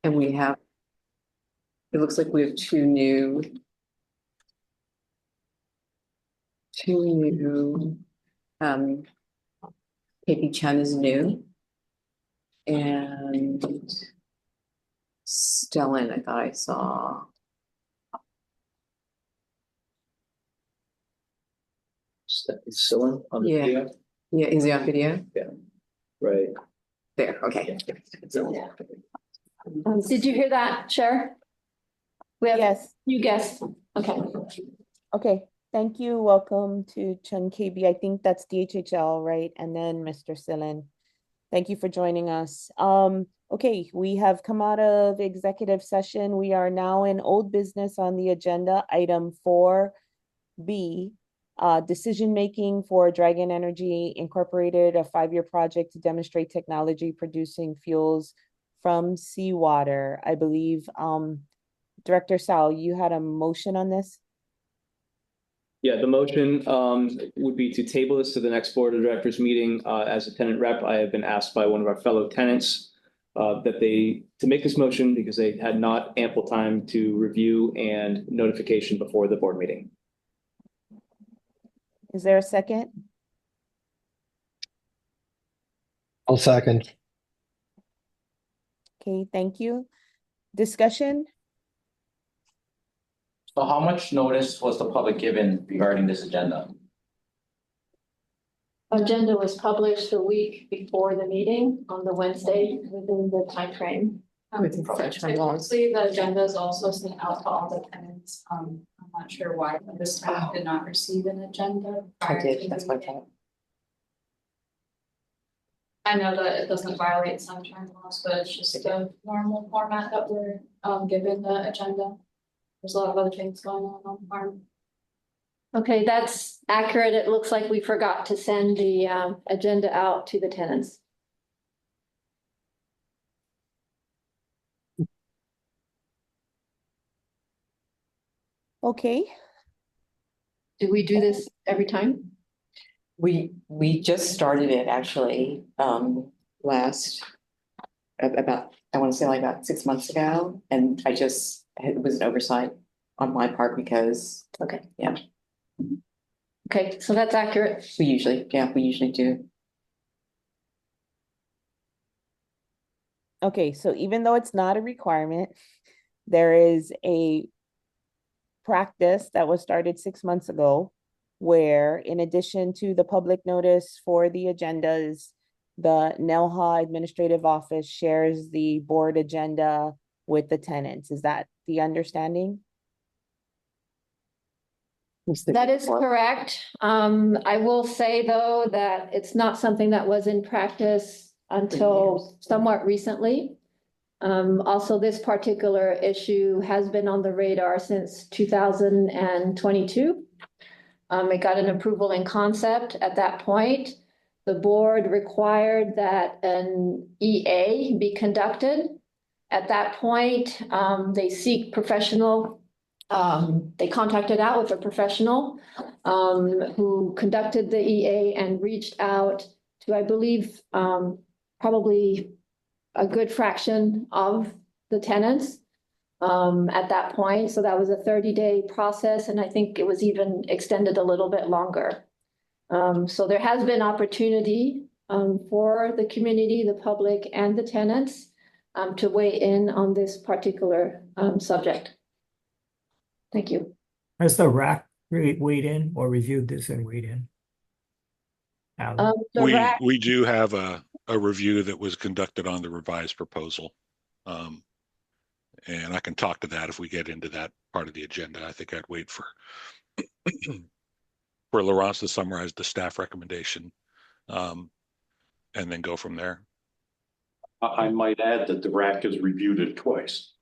And we have, it looks like we have two new, um, KP Chen is new. And Stellan, I thought I saw. It's still on the Yeah. video? Yeah, is he on video? Right. There, okay. Did you hear that, Chair? We have Yes. you guessed. Okay. Okay. Thank you. Welcome to Chun KB. I think that's DHHL, right? And then Mr. Sillen. Thank you for joining us. Okay, we have come out of executive session. We are now in old business on the agenda, item 4B. Decision-making for Dragon Energy Incorporated, a 5-year project to demonstrate technology producing fuels from seawater. I believe, Director Sal, you had a motion on this? Yeah, the motion would be to table this to the next board of directors meeting. As a tenant rep, I have been asked by one of our fellow tenants to make this motion because they had not ample time to review and notification before the board meeting. Is there a second? I'll second. Okay, thank you. Discussion? So how much notice was the public given regarding this agenda? Agenda was published the week before the meeting on the Wednesday within the time frame. Within such time laws. Typically, the agenda is also sent out to all the tenants. I'm not sure why, but this time did not receive an agenda. I prior to did, the that's my meeting. fault. I know that it doesn't violate sunshine laws, but it's just the normal format that we're given the agenda. There's a lot of other things going on the farm. Okay, that's accurate. It looks like we forgot to send the agenda out to the tenants. Okay, Do we do this every time? We just started it actually, last, about, I want to say like about 6 months ago. And it was an oversight on my part because Okay. Yeah. Okay, so that's accurate. we usually do. okay, so even though it's not a requirement, there is a practice that was started 6 months ago where in addition to the public notice for the agendas, the NELHA Administrative Office shares the board agenda with the tenants. Is that the understanding? That is correct. I will say though that it's not something that was in practice until somewhat recently. Also, this particular issue has been on the radar since 2022. It got an approval in concept at that point. The board required that an EA be conducted. At that point, they seek professional. They contacted out with a professional who conducted the EA and reached out to, I believe, probably a good fraction of the tenants at that point. So that was a 30-day process, and I think it was even extended a little bit longer. So there has been opportunity for the community, the public, and the tenants to weigh in on this particular subject. Thank you. Has the RAC weighed in or reviewed this and weighed in? We do have a review that was conducted on the revised proposal. And I can talk to that if we get into that part of the agenda. I think I'd wait for Laurence to summarize the staff recommendation and then go from there. I might add that the RAC has reviewed it twice.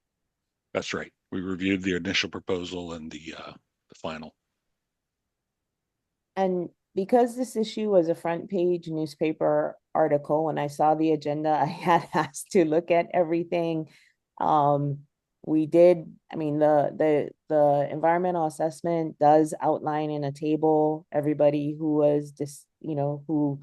That's right. We reviewed the initial proposal and the final. And because this issue was a front page newspaper article, when I saw the agenda, I had asked to look at everything. We did, I mean, the environmental assessment does outline in a table everybody who was who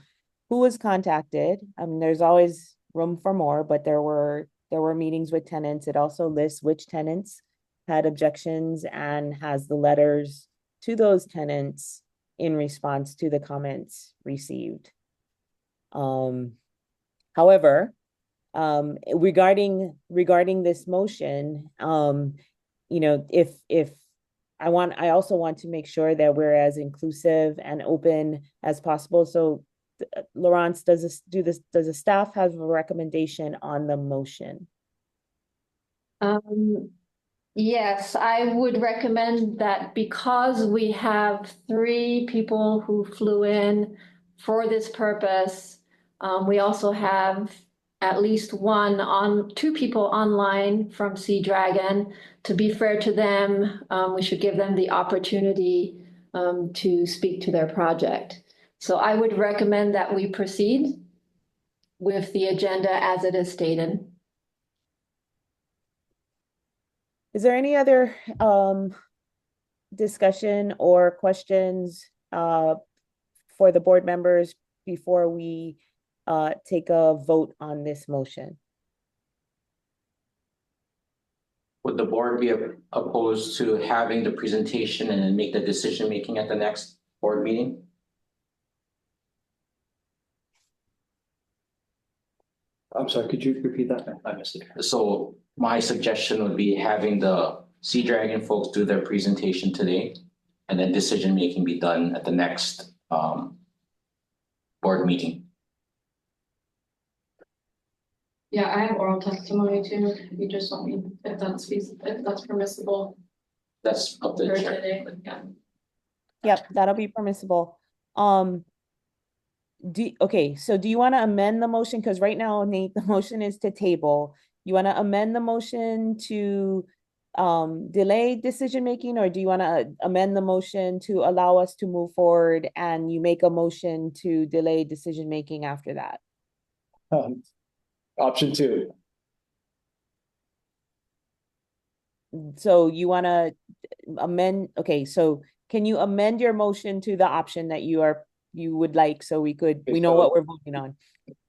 was contacted. There's always room for more, but there were there were meetings with tenants. It also lists which tenants had objections and has the letters to those tenants in response to the comments received. However, regarding this motion, you know, if I also want to make sure that we're as inclusive and open as possible. So Laurence, does the staff have a recommendation on the motion? Yes, I would recommend that because we have 3 people who flew in for this purpose. We also have at least 2 people online from Sea Dragon. To be fair to them, we should give them the opportunity to speak to their project. So I would recommend that we proceed with the agenda as it is stated. Is there any other discussion or questions for the board members before we take a vote on this motion? Would the board be opposed to having the presentation and then make the decision making at the next board meeting? I'm sorry, could you repeat that? I missed it. So my suggestion would be having the Sea Dragon folks do their presentation today, and then decision making be done at the next board meeting. Yeah, I have oral testimony too, if you just want me, if that's feasible, if that's permissible. That's up to the For chair. today, yeah. Yep, that'll be permissible. Okay, so do you want to amend the motion? Because right now, Nate, the motion is to table. You want to amend the motion to delay decision-making, or do you want to amend the motion to allow us to move forward and you make a motion to delay decision-making after that? Option 2. So you want to amend, okay, so can you amend your motion to the option that you would like, so we know what we're voting on?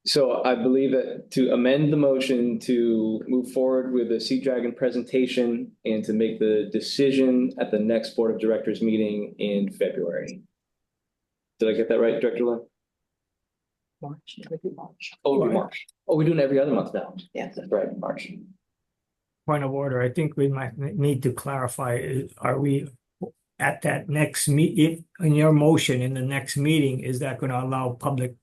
So I believe that to amend the motion to move forward with the Sea Dragon presentation and to make the decision at the next Board of Directors meeting in February. Did I get that right, Director Lynn? March, it would be March. Oh, it'll be March. Oh, we're doing every other month now. Yeah. That's right, March. Point of order, I think we might need to clarify, are we at that next in your motion in the next meeting, is that going to allow public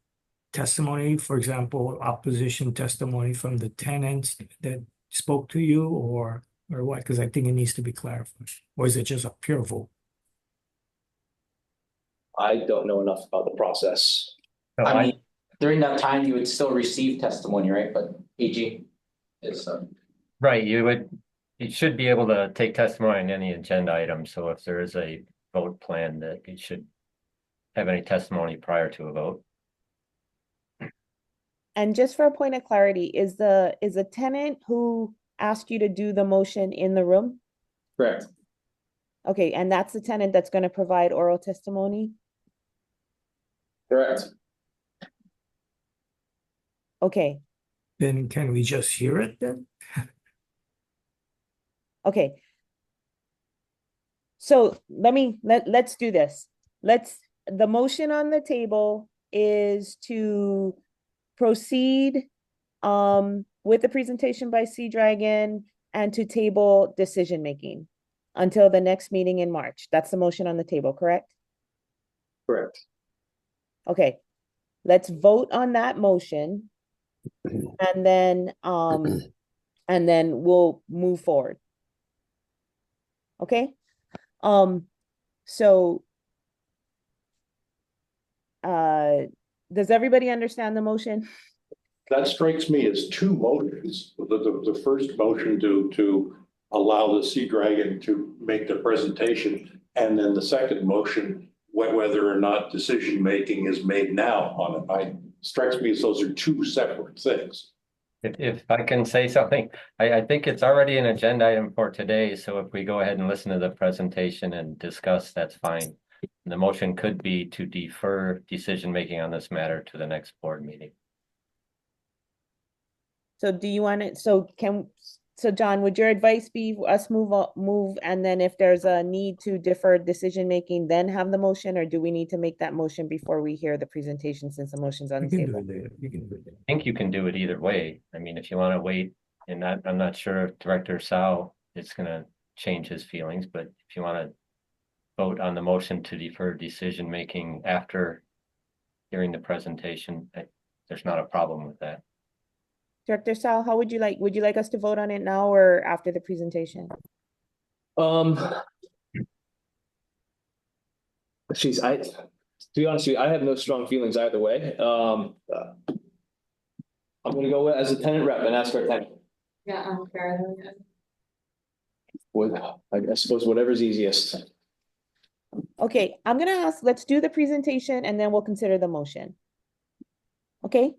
testimony, for example, opposition testimony from the tenants that spoke to you, or what? Because I think it needs to be clarified. Or is it just a pure vote? I don't know enough about the process. No, I mean, during that time, you would still receive testimony, right? But AG is Right, you should be able to take testimony on any agenda item, so if there is a vote plan, that you should have any testimony prior to a vote. And just for a point of clarity, is the tenant who asked you to do the motion in the room? Correct. Okay, and that's the tenant that's going to provide oral testimony? Correct. Okay, Then can we just hear it then? okay. So let's do this. The motion on the table is to proceed with the presentation by Sea Dragon and to table decision-making until the next meeting in March. That's the motion on the table, correct? Correct. Okay, let's vote on that motion. And then we'll move forward. Okay? So does everybody understand the motion? That strikes me as 2 motions. The first motion to allow the Sea Dragon to make the presentation, and then the second motion, whether or not decision-making is made now on it. Strikes me as those are 2 separate things. If I can say something, I think it's already an agenda item for today, so if we go ahead and listen to the presentation and discuss, that's fine. The motion could be to defer decision-making on this matter to the next board meeting. So do you want it, so John, would your advice be us move, and then if there's a need to defer decision-making, then have the motion, or do we need to make that motion before we hear the presentation since the motion's on You the can do table? it there. You can do it there. I think you can do it either way. I mean, if you want to wait, and that, I'm not sure if Director Sal is gonna change his feelings, but if you want to vote on the motion to defer decision-making after hearing the presentation, there's not a problem with that. Director Sal, how would you like us to vote on it now or after the presentation? Geez, to be honest with you, I have no strong feelings either way. I'm gonna go as a tenant rep and ask our tenant. Yeah, I'm fair. I suppose whatever's easiest. Okay, I'm gonna ask, let's do the presentation and then we'll consider the motion. Okay?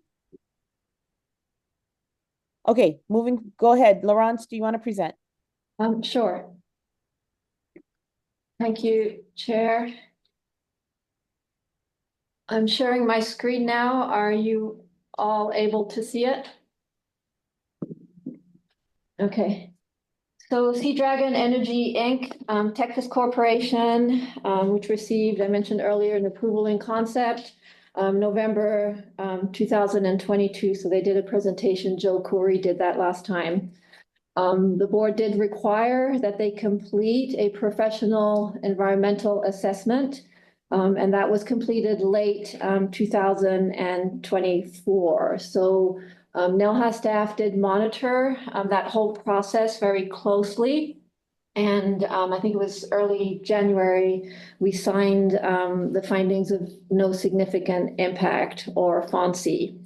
Okay, go ahead. Laurence, do you want to present? Sure. Thank you, Chair. I'm sharing my screen now. Are you all able to see it? Okay. So Sea Dragon Energy Inc., Texas Corporation, which received, I mentioned earlier, an approval in concept, November 2022. So they did a presentation. Joe Corey did that last time. The board did require that they complete a professional environmental assessment, and that was completed late 2024. So NELHA staff did monitor that whole process very closely. And I think it was early January, we signed the findings of no significant impact or FONSI.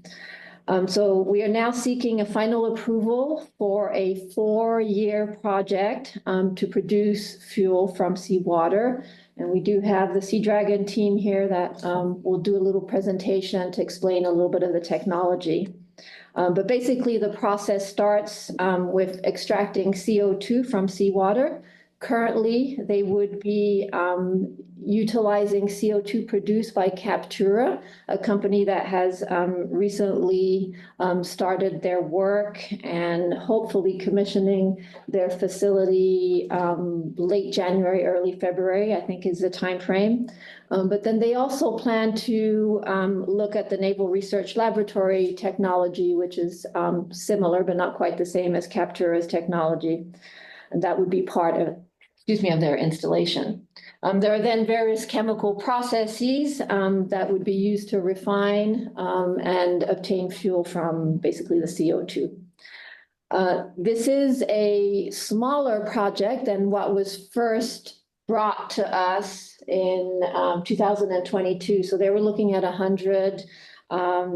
So we are now seeking a final approval for a 4-year project to produce fuel from seawater. And we do have the Sea Dragon team here that will do a little presentation to explain a little bit of the technology. But basically the process starts with extracting CO2 from seawater. Currently, they would be utilizing CO2 produced by Captura, a company that has recently started their work and hopefully commissioning their facility late January, early February, I think is the time frame. But then they also plan to look at the Naval Research Laboratory technology, which is similar but not quite the same as Captura's technology. And that would be part of, of their installation. There are then various chemical processes that would be used to refine and obtain fuel from basically the CO2. This is a smaller project than what was first brought to us in 2022. So they were looking at 100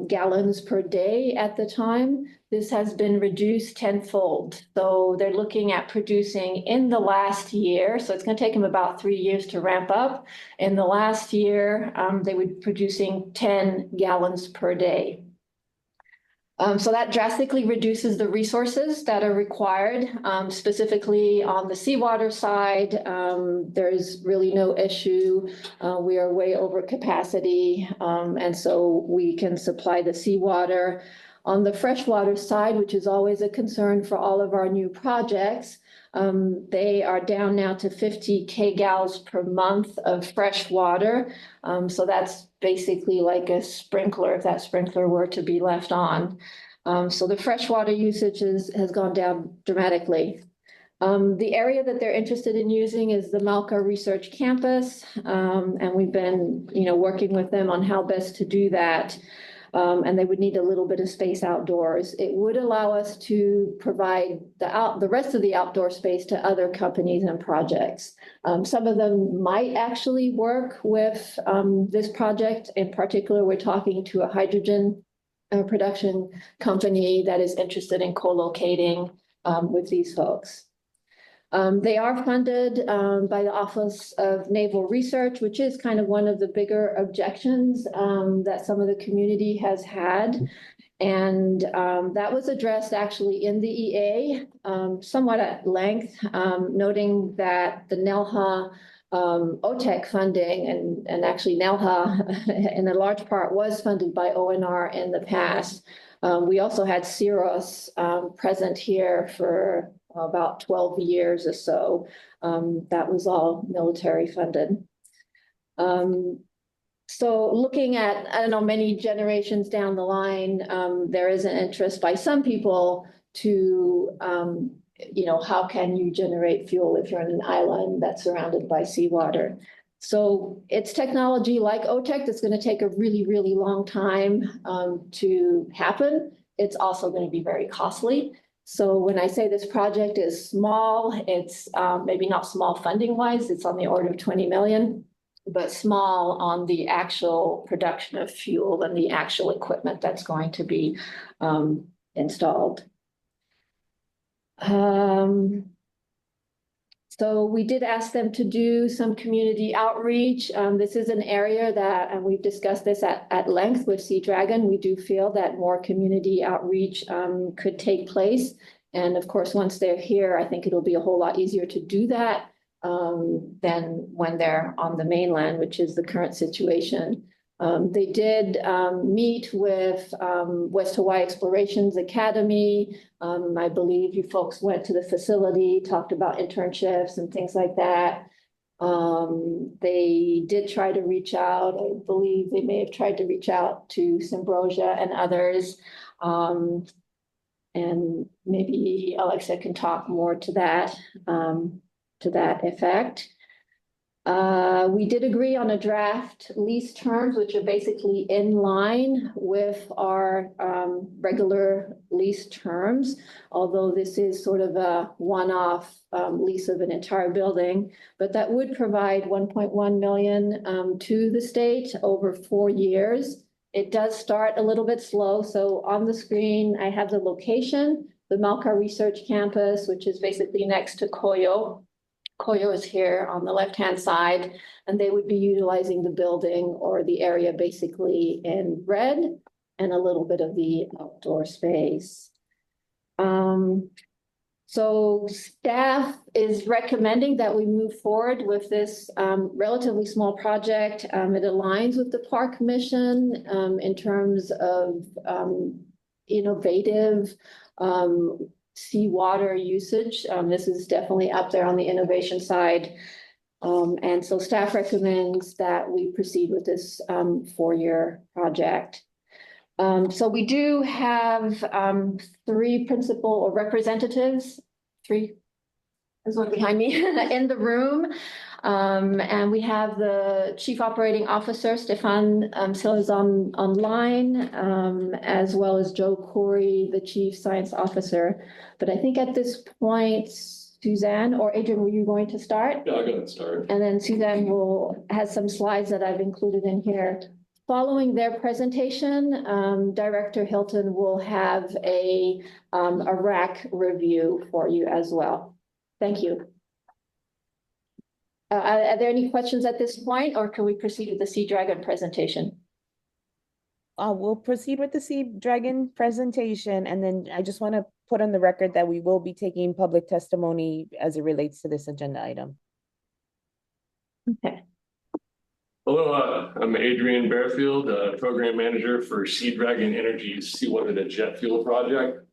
gallons per day at the time. This has been reduced tenfold. So they're looking at producing in the last year. So it's going to take them about 3 years to ramp up. In the last year, they would be producing 10 gallons per day. So that drastically reduces the resources that are required, specifically on the seawater side. There's really no issue. We are way over capacity, and so we can supply the seawater. On the freshwater side, which is always a concern for all of our new projects, they are down now to 50 kgals per month of fresh water. So that's basically like a sprinkler, if that sprinkler were to be left on. So the freshwater usage has gone down dramatically. The area that they're interested in using is the Malca Research Campus, and we've been, working with them on how best to do that. And they would need a little bit of space outdoors. It would allow us to provide the rest of the outdoor space to other companies and projects. Some of them might actually work with this project. In particular, we're talking to a hydrogen production company that is interested in co-locating with these folks. They are funded by the Office of Naval Research, which is kind of one of the bigger objections that some of the community has had. And that was addressed actually in the EA somewhat at length, noting that the NELHA OTEC funding and actually NELHA in a large part was funded by ONR in the past. We also had Ciros present here for about 12 years or so. That was all military funded. So looking at, I don't know, many generations down the line, there is an interest by some people to, how can you generate fuel if you're on an island that's surrounded by seawater? So it's technology like OTEC that's going to take a really, really long time to happen. It's also going to be very costly. So when I say this project is small, it's maybe not small funding wise, it's on the order of 20 million, but small on the actual production of fuel and the actual equipment that's going to be installed. So we did ask them to do some community outreach. This is an area that, and we've discussed this at length with Sea Dragon, we do feel that more community outreach could take place. And of course, once they're here, I think it'll be a whole lot easier to do that than when they're on the mainland, which is the current situation. They did meet with West Hawaii Explorations Academy. I believe you folks went to the facility, talked about internships and things like that. They did try to reach out. I believe they may have tried to reach out to Symbrosia and others. And maybe Alexa can talk more to that effect. We did agree on a draft lease terms, which are basically in line with our regular lease terms, although this is sort of a one-off lease of an entire building, but that would provide 1.1 million to the state over 4 years. It does start a little bit slow. So on the screen, I have the location, the Malcar Research Campus, which is basically next to Koyo. Koyo is here on the left-hand side, and they would be utilizing the building or the area basically in red and a little bit of the outdoor space. So staff is recommending that we move forward with this relatively small project. It aligns with the park mission in terms of innovative seawater usage. This is definitely up there on the innovation side. And so staff recommends that we proceed with this 4-year project. So we do have 3 principal or representatives, 3, there's one behind me, in the room. And we have the Chief Operating Officer, Stefan Silazon, online, as well as Joe Corey, the Chief Science Officer. But I think at this point, Suzanne or Adrian, were you going to start? Yeah, I'll go ahead and start. And then Suzanne has some slides that I've included in here. Following their presentation, Director Hilton will have a RAC review for you as well. Thank you. Are there any questions at this point, or can we proceed with the Sea Dragon presentation? We'll proceed with the Sea Dragon presentation, and then I just want to put on the record that we will be taking public testimony as it relates to this agenda item. Okay. Hello, I'm Adrian Bearfield, Program Manager for Sea Dragon Energy's Seawater to Jet Fuel project.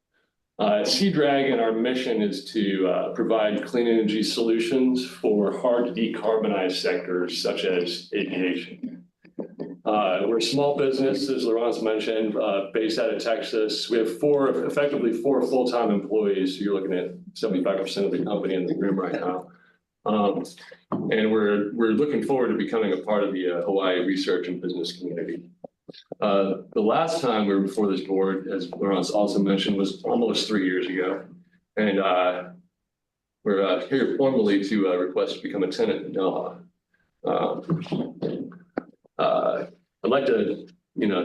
At Sea Dragon, our mission is to provide clean energy solutions for hard to decarbonize sectors such as aviation. We're a small business, as Laurence mentioned, based out of Texas. We have effectively four full-time employees. So you're looking at 75% of the company in the room right now. And we're looking forward to becoming a part of the Hawaii research and business community. The last time we were before this board, as Laurence also mentioned, was almost 3 years ago. And we're here formally to request to become a tenant in NELHA. I'd like to,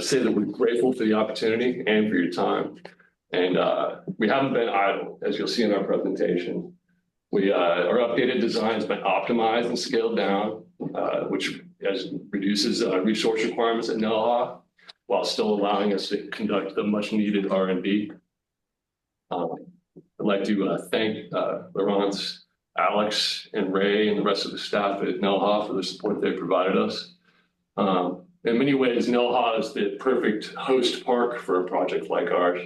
say that we're grateful for the opportunity and for your time. And we haven't been idle, as you'll see in our presentation. Our updated design has been optimized and scaled down, which reduces resource requirements at NELHA while still allowing us to conduct the much needed R&D. I'd like to thank Laurence, Alex, and Ray, and the rest of the staff at NELHA for the support they provided us. In many ways, NELHA is the perfect host park for a project like ours.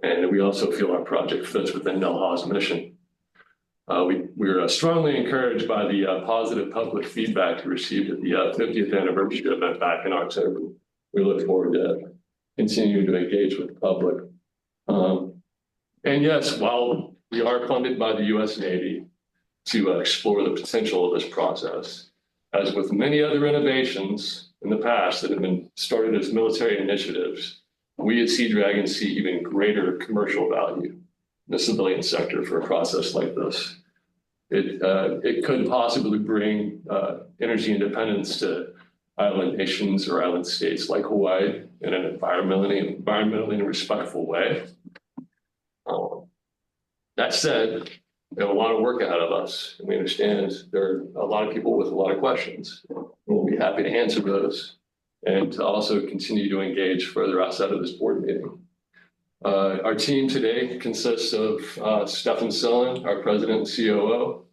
And we also feel our project fits within NELHA's mission. We're strongly encouraged by the positive public feedback we received at the 50th anniversary event back in October. We look forward to continuing to engage with the public. And yes, while we are funded by the U.S. Navy to explore the potential of this process, as with many other innovations in the past that have been started as military initiatives, we at Sea Dragon see even greater commercial value in the civilian sector for a process like this. It could possibly bring energy independence to island nations or island states like Hawaii in an environmentally respectful way. That said, we have a lot of work ahead of us, and we understand there are a lot of people with a lot of questions. We'll be happy to answer those and to also continue to engage further outside of this board meeting. Our team today consists of Stefan Sillen, our president and COO,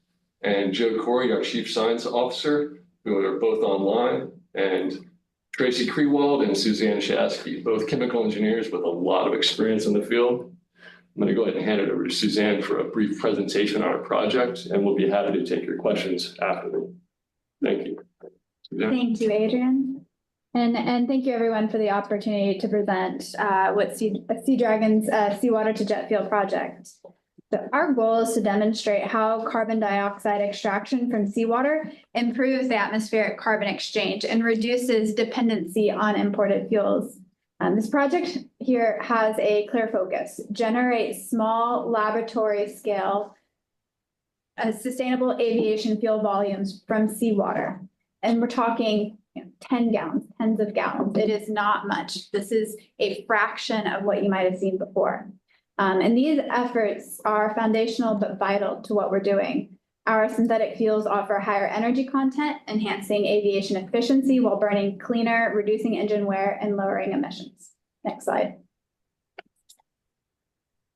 and Joe Corey, our chief science officer, who are both online, and Tracy Krewald and Suzanne Shasky, both chemical engineers with a lot of experience in the field. I'm going to go ahead and hand it over to Suzanne for a brief presentation on our project, and we'll be happy to take your questions after. Thank you. Suzanne? Thank you, Adrian. And thank you everyone for the opportunity to present what Sea Dragon's Seawater to Jet Fuel project. So our goal is to demonstrate how carbon dioxide extraction from seawater improves the atmospheric carbon exchange and reduces dependency on imported fuels. This project here has a clear focus: generate small laboratory scale sustainable aviation fuel volumes from seawater. And we're talking 10 gallons, tens of gallons. It is not much. This is a fraction of what you might have seen before. And these efforts are foundational but vital to what we're doing. Our synthetic fuels offer higher energy content, enhancing aviation efficiency while burning cleaner, reducing engine wear, and lowering emissions. Next slide.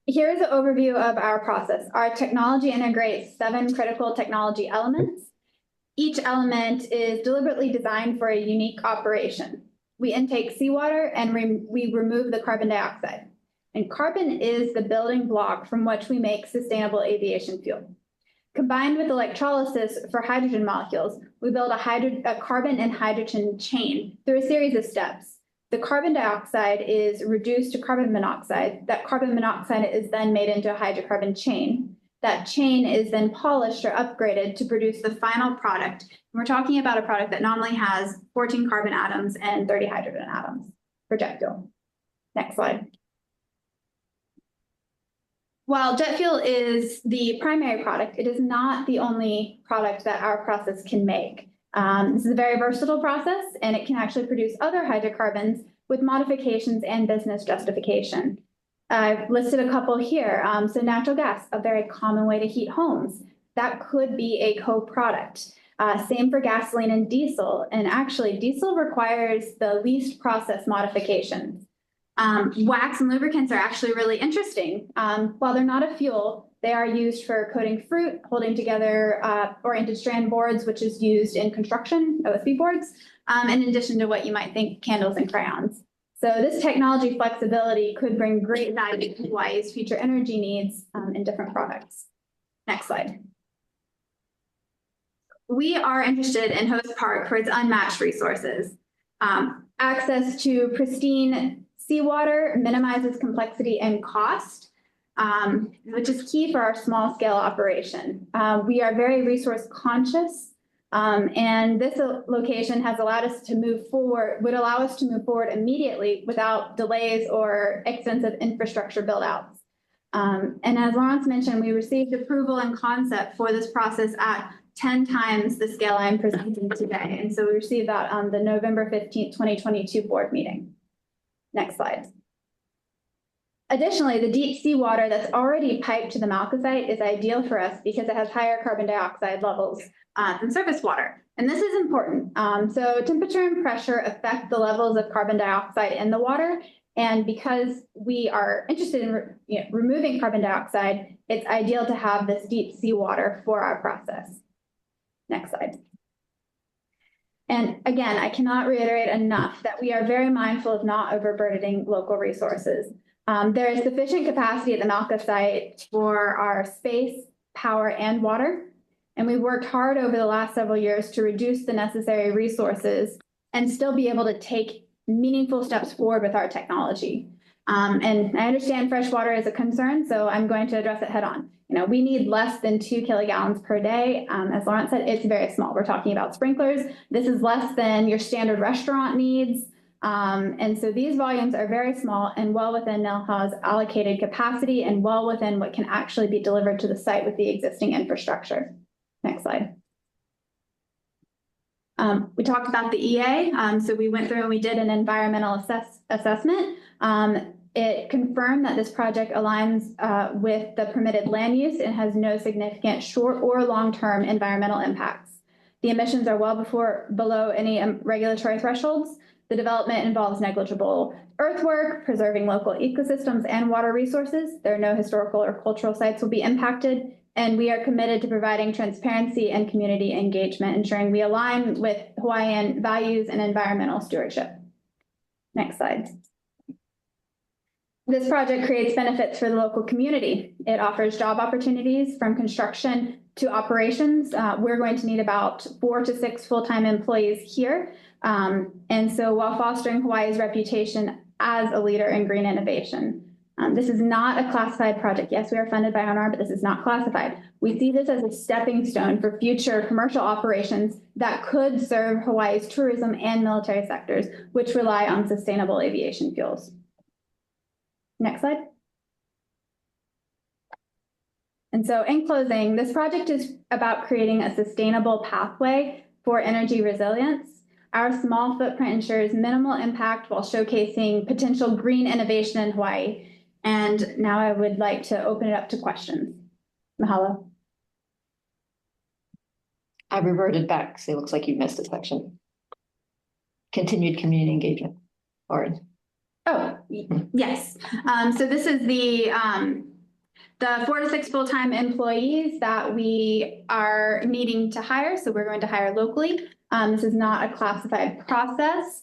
Here's an overview of our process. Our technology integrates 7 critical technology elements. Each element is deliberately designed for a unique operation. We intake seawater and we remove the carbon dioxide. And carbon is the building block from which we make sustainable aviation fuel. Combined with electrolysis for hydrogen molecules, we build a carbon and hydrogen chain through a series of steps. The carbon dioxide is reduced to carbon monoxide. That carbon monoxide is then made into a hydrocarbon chain. That chain is then polished or upgraded to produce the final product. And we're talking about a product that normally has 14 carbon atoms and 30 hydrogen atoms for jet fuel. Next slide. While jet fuel is the primary product, it is not the only product that our process can make. This is a very versatile process, and it can actually produce other hydrocarbons with modifications and business justification. I've listed a couple here. So natural gas, a very common way to heat homes. That could be a co-product. Same for gasoline and diesel. And actually, diesel requires the least process modifications. Wax and lubricants are actually really interesting. While they're not a fuel, they are used for coating fruit, holding together oriented strand boards, which is used in construction, OSB boards, in addition to what you might think, candles and crayons. So this technology flexibility could bring great value to Hawaii's future energy needs in different products. Next slide. We are interested in Host Park for its unmatched resources. Access to pristine seawater minimizes complexity and cost, which is key for our small scale operation. We are very resource conscious, and this location has allowed us to move forward, would allow us to move forward immediately without delays or extensive infrastructure build outs. And as Lawrence mentioned, we received approval and concept for this process at 10 times the scale I'm presenting today. And so we received that on the November 15th, 2022 board meeting. Next slide. Additionally, the deep sea water that's already piped to the Malachite is ideal for us because it has higher carbon dioxide levels than surface water. And this is important. So temperature and pressure affect the levels of carbon dioxide in the water. And because we are interested in removing carbon dioxide, it's ideal to have this deep sea water for our process. Next slide. And again, I cannot reiterate enough that we are very mindful of not overburdening local resources. There is sufficient capacity at the NELHA site for our space, power, and water. And we've worked hard over the last several years to reduce the necessary resources and still be able to take meaningful steps forward with our technology. And I understand fresh water is a concern, so I'm going to address it head on. We need less than 2 kilogallons per day. As Lawrence said, it's very small. We're talking about sprinklers. This is less than your standard restaurant needs. And so these volumes are very small and well within NELHA's allocated capacity and well within what can actually be delivered to the site with the existing infrastructure. Next slide. We talked about the EA. So we went through and we did an environmental assessment. It confirmed that this project aligns with the permitted land use and has no significant short or long-term environmental impacts. The emissions are well below any regulatory thresholds. The development involves negligible earthwork, preserving local ecosystems and water resources. There are no historical or cultural sites will be impacted, and we are committed to providing transparency and community engagement, ensuring we align with Hawaiian values and environmental stewardship. Next slide. This project creates benefits for the local community. It offers job opportunities from construction to operations. We're going to need about 4 to 6 full-time employees here. And so while fostering Hawaii's reputation as a leader in green innovation. This is not a classified project. Yes, we are funded by ONR, but this is not classified. We see this as a stepping stone for future commercial operations that could serve Hawaii's tourism and military sectors, which rely on sustainable aviation fuels. Next slide. And so in closing, this project is about creating a sustainable pathway for energy resilience. Our small footprint ensures minimal impact while showcasing potential green innovation in Hawaii. And now I would like to open it up to questions. Mahalo. I reverted back, so it looks like you missed a section. Continued community engagement, or. Oh, yes. So this is the 4 to 6 full-time employees that we are needing to hire. So we're going to hire locally. This is not a classified process.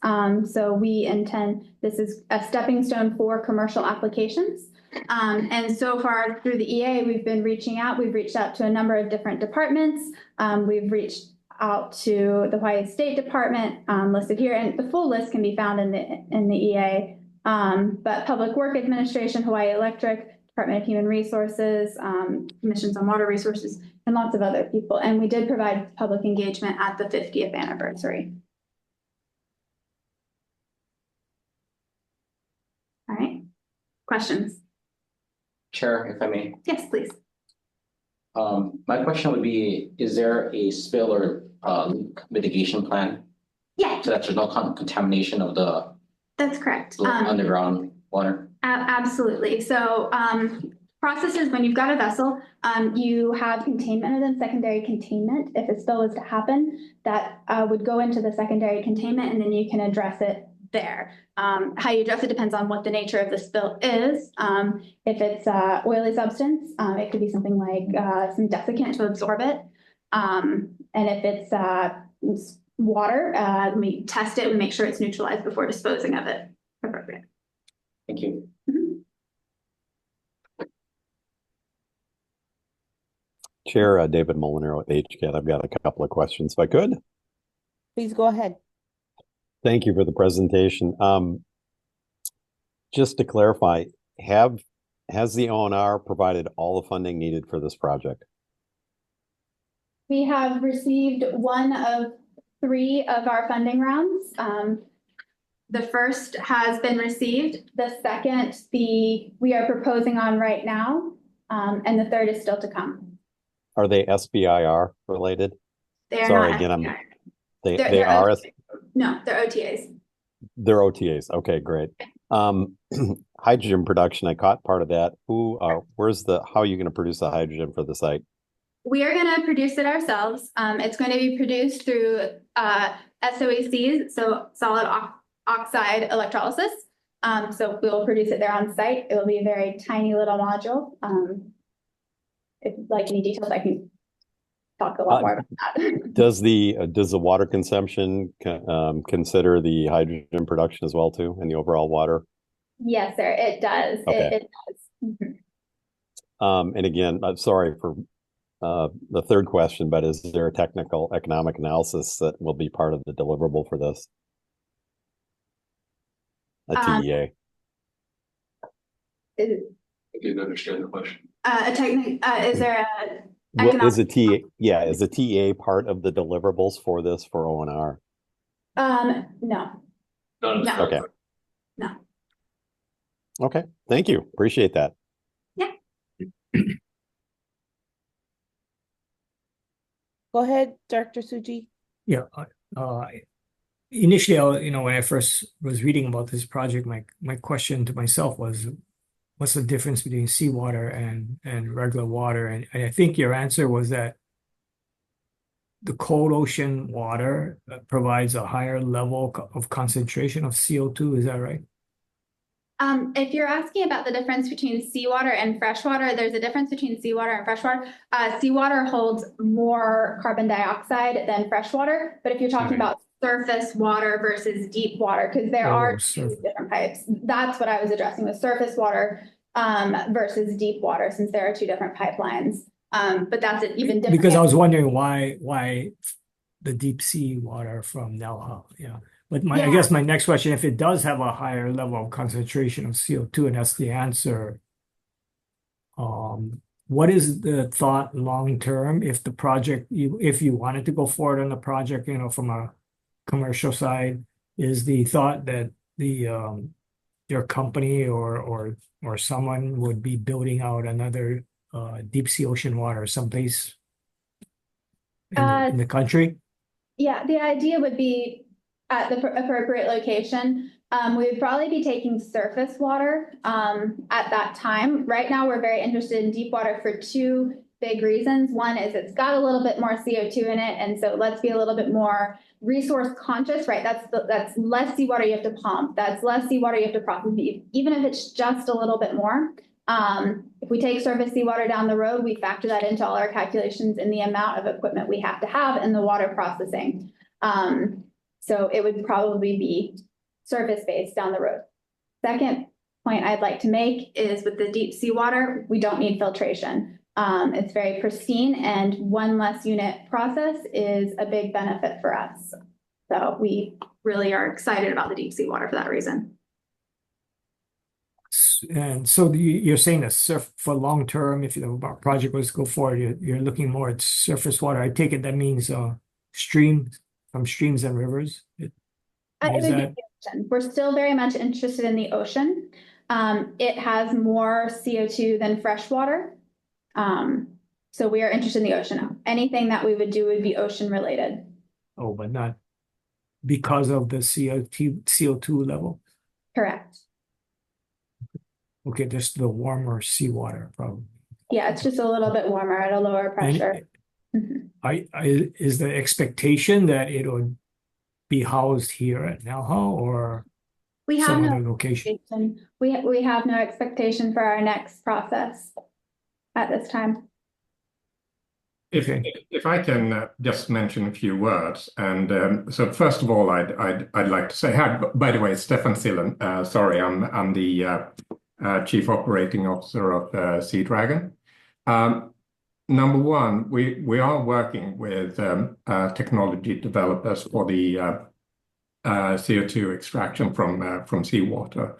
So we intend, this is a stepping stone for commercial applications. And so far through the EA, we've been reaching out. We've reached out to a number of different departments. We've reached out to the Hawaii State Department listed here, and the full list can be found in the EA. But Public Work Administration, Hawaii Electric, Department of Human Resources, Commissions on Water Resources, and lots of other people. And we did provide public engagement at the 50th anniversary. All right, questions? Chair, if I may. Yes, please. My question would be, is there a spill or leak mitigation plan? Yeah. So that there's no contamination of the That's correct. Underground water? Absolutely. So processes, when you've got a vessel, you have containment and then secondary containment. If a spill was to happen, that would go into the secondary containment, and then you can address it there. How you address it depends on what the nature of the spill is. If it's oily substance, it could be something like some desiccant to absorb it. And if it's water, we test it and make sure it's neutralized before disposing of it. Appropriate. Thank you. Chair, David Molinaro with HCAT. I've got a couple of questions, if I could. Please go ahead. Thank you for the presentation. Just to clarify, has the ONR provided all the funding needed for this project? We have received 1 of 3 of our funding rounds. The first has been received. The second, we are proposing on right now, and the third is still to come. Are they SBIR related? They are Sorry, not again, SBIR. they are. No, they're OTAs. They're OTAs. Okay, great. Hydrogen production, I caught part of that. How are you going to produce the hydrogen for the site? We are going to produce it ourselves. It's going to be produced through SOECs, so solid oxide electrolysis. So we'll produce it there on site. It will be a very tiny little module. If you'd like any details, I can talk a lot more about that. Does the water consumption consider the hydrogen production as well too in the overall water? Yes, sir, it does. Okay. It does. Mhm. And again, I'm sorry for the third question, but is there a technical economic analysis that will be part of the deliverable for this? A TEA. I didn't understand the question. Is there a Is a TEA part of the deliverables for this for ONR? No. No. Okay. No. Okay. Thank you. Appreciate that. Yeah. Go ahead, Director Suji. Yeah. Initially, when I first was reading about this project, my question to myself was, what's the difference between seawater and regular water? And I think your answer was that the cold ocean water provides a higher level of concentration of CO2. Is that right? If you're asking about the difference between seawater and freshwater, there's a difference between seawater and freshwater. Seawater holds more carbon dioxide than freshwater, but if you're talking about surface water versus deep water, because there are two different pipes. That's what I was addressing with surface water versus deep water, since there are two different pipelines. But that's even different. Because I was wondering why the deep sea water from NELHA. Yeah. But I guess my next question, if it does have a higher level of concentration of CO2, and that's the answer, what is the thought long term if the project, if you wanted to go forward on the project, from a commercial side, is the thought that your company or someone would be building out another deep sea ocean water someplace in the country? Yeah, the idea would be at the appropriate location. We would probably be taking surface water at that time. Right now, we're very interested in deep water for two big reasons. One is it's got a little bit more CO2 in it, and so let's be a little bit more resource conscious, right? That's less seawater you have to pump. That's less seawater you have to process, even if it's just a little bit more. If we take surface seawater down the road, we factor that into all our calculations in the amount of equipment we have to have in the water processing. So it would probably be surface-based down the road. Second point I'd like to make is with the deep seawater, we don't need filtration. It's very pristine, and one less unit process is a big benefit for us. So we really are excited about the deep seawater for that reason. And so you're saying that for long term, if the project was to go forward, you're looking more at surface water. I take it that means streams and rivers. We're still very much interested in the ocean. It has more CO2 than fresh water. So we are interested in the ocean. Anything that we would do would be ocean related. Oh, but not because of the CO2 level? Correct. Okay, just the warmer seawater probably. Yeah, it's just a little bit warmer at a lower pressure. Is the expectation that it would be housed here at NELHA or some other location? We have no expectation for our next process at this time. If I can just mention a few words, and so first of all, I'd like to say hi. By the way, Stefan Sillen. Sorry, I'm the Chief Operating Officer of Sea Dragon. Number one, we are working with technology developers for the CO2 extraction from seawater.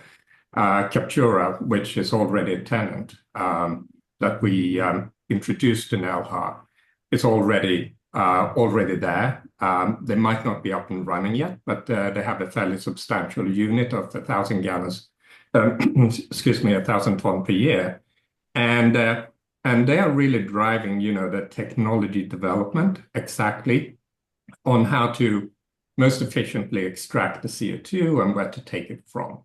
Captura, which is already a tenant that we introduced to NELHA, is already there. They might not be up and running yet, but they have a fairly substantial unit of 1,000 gallons. 1,000 ton per year, and they are really driving, the technology development exactly on how to most efficiently extract the CO2 and where to take it from.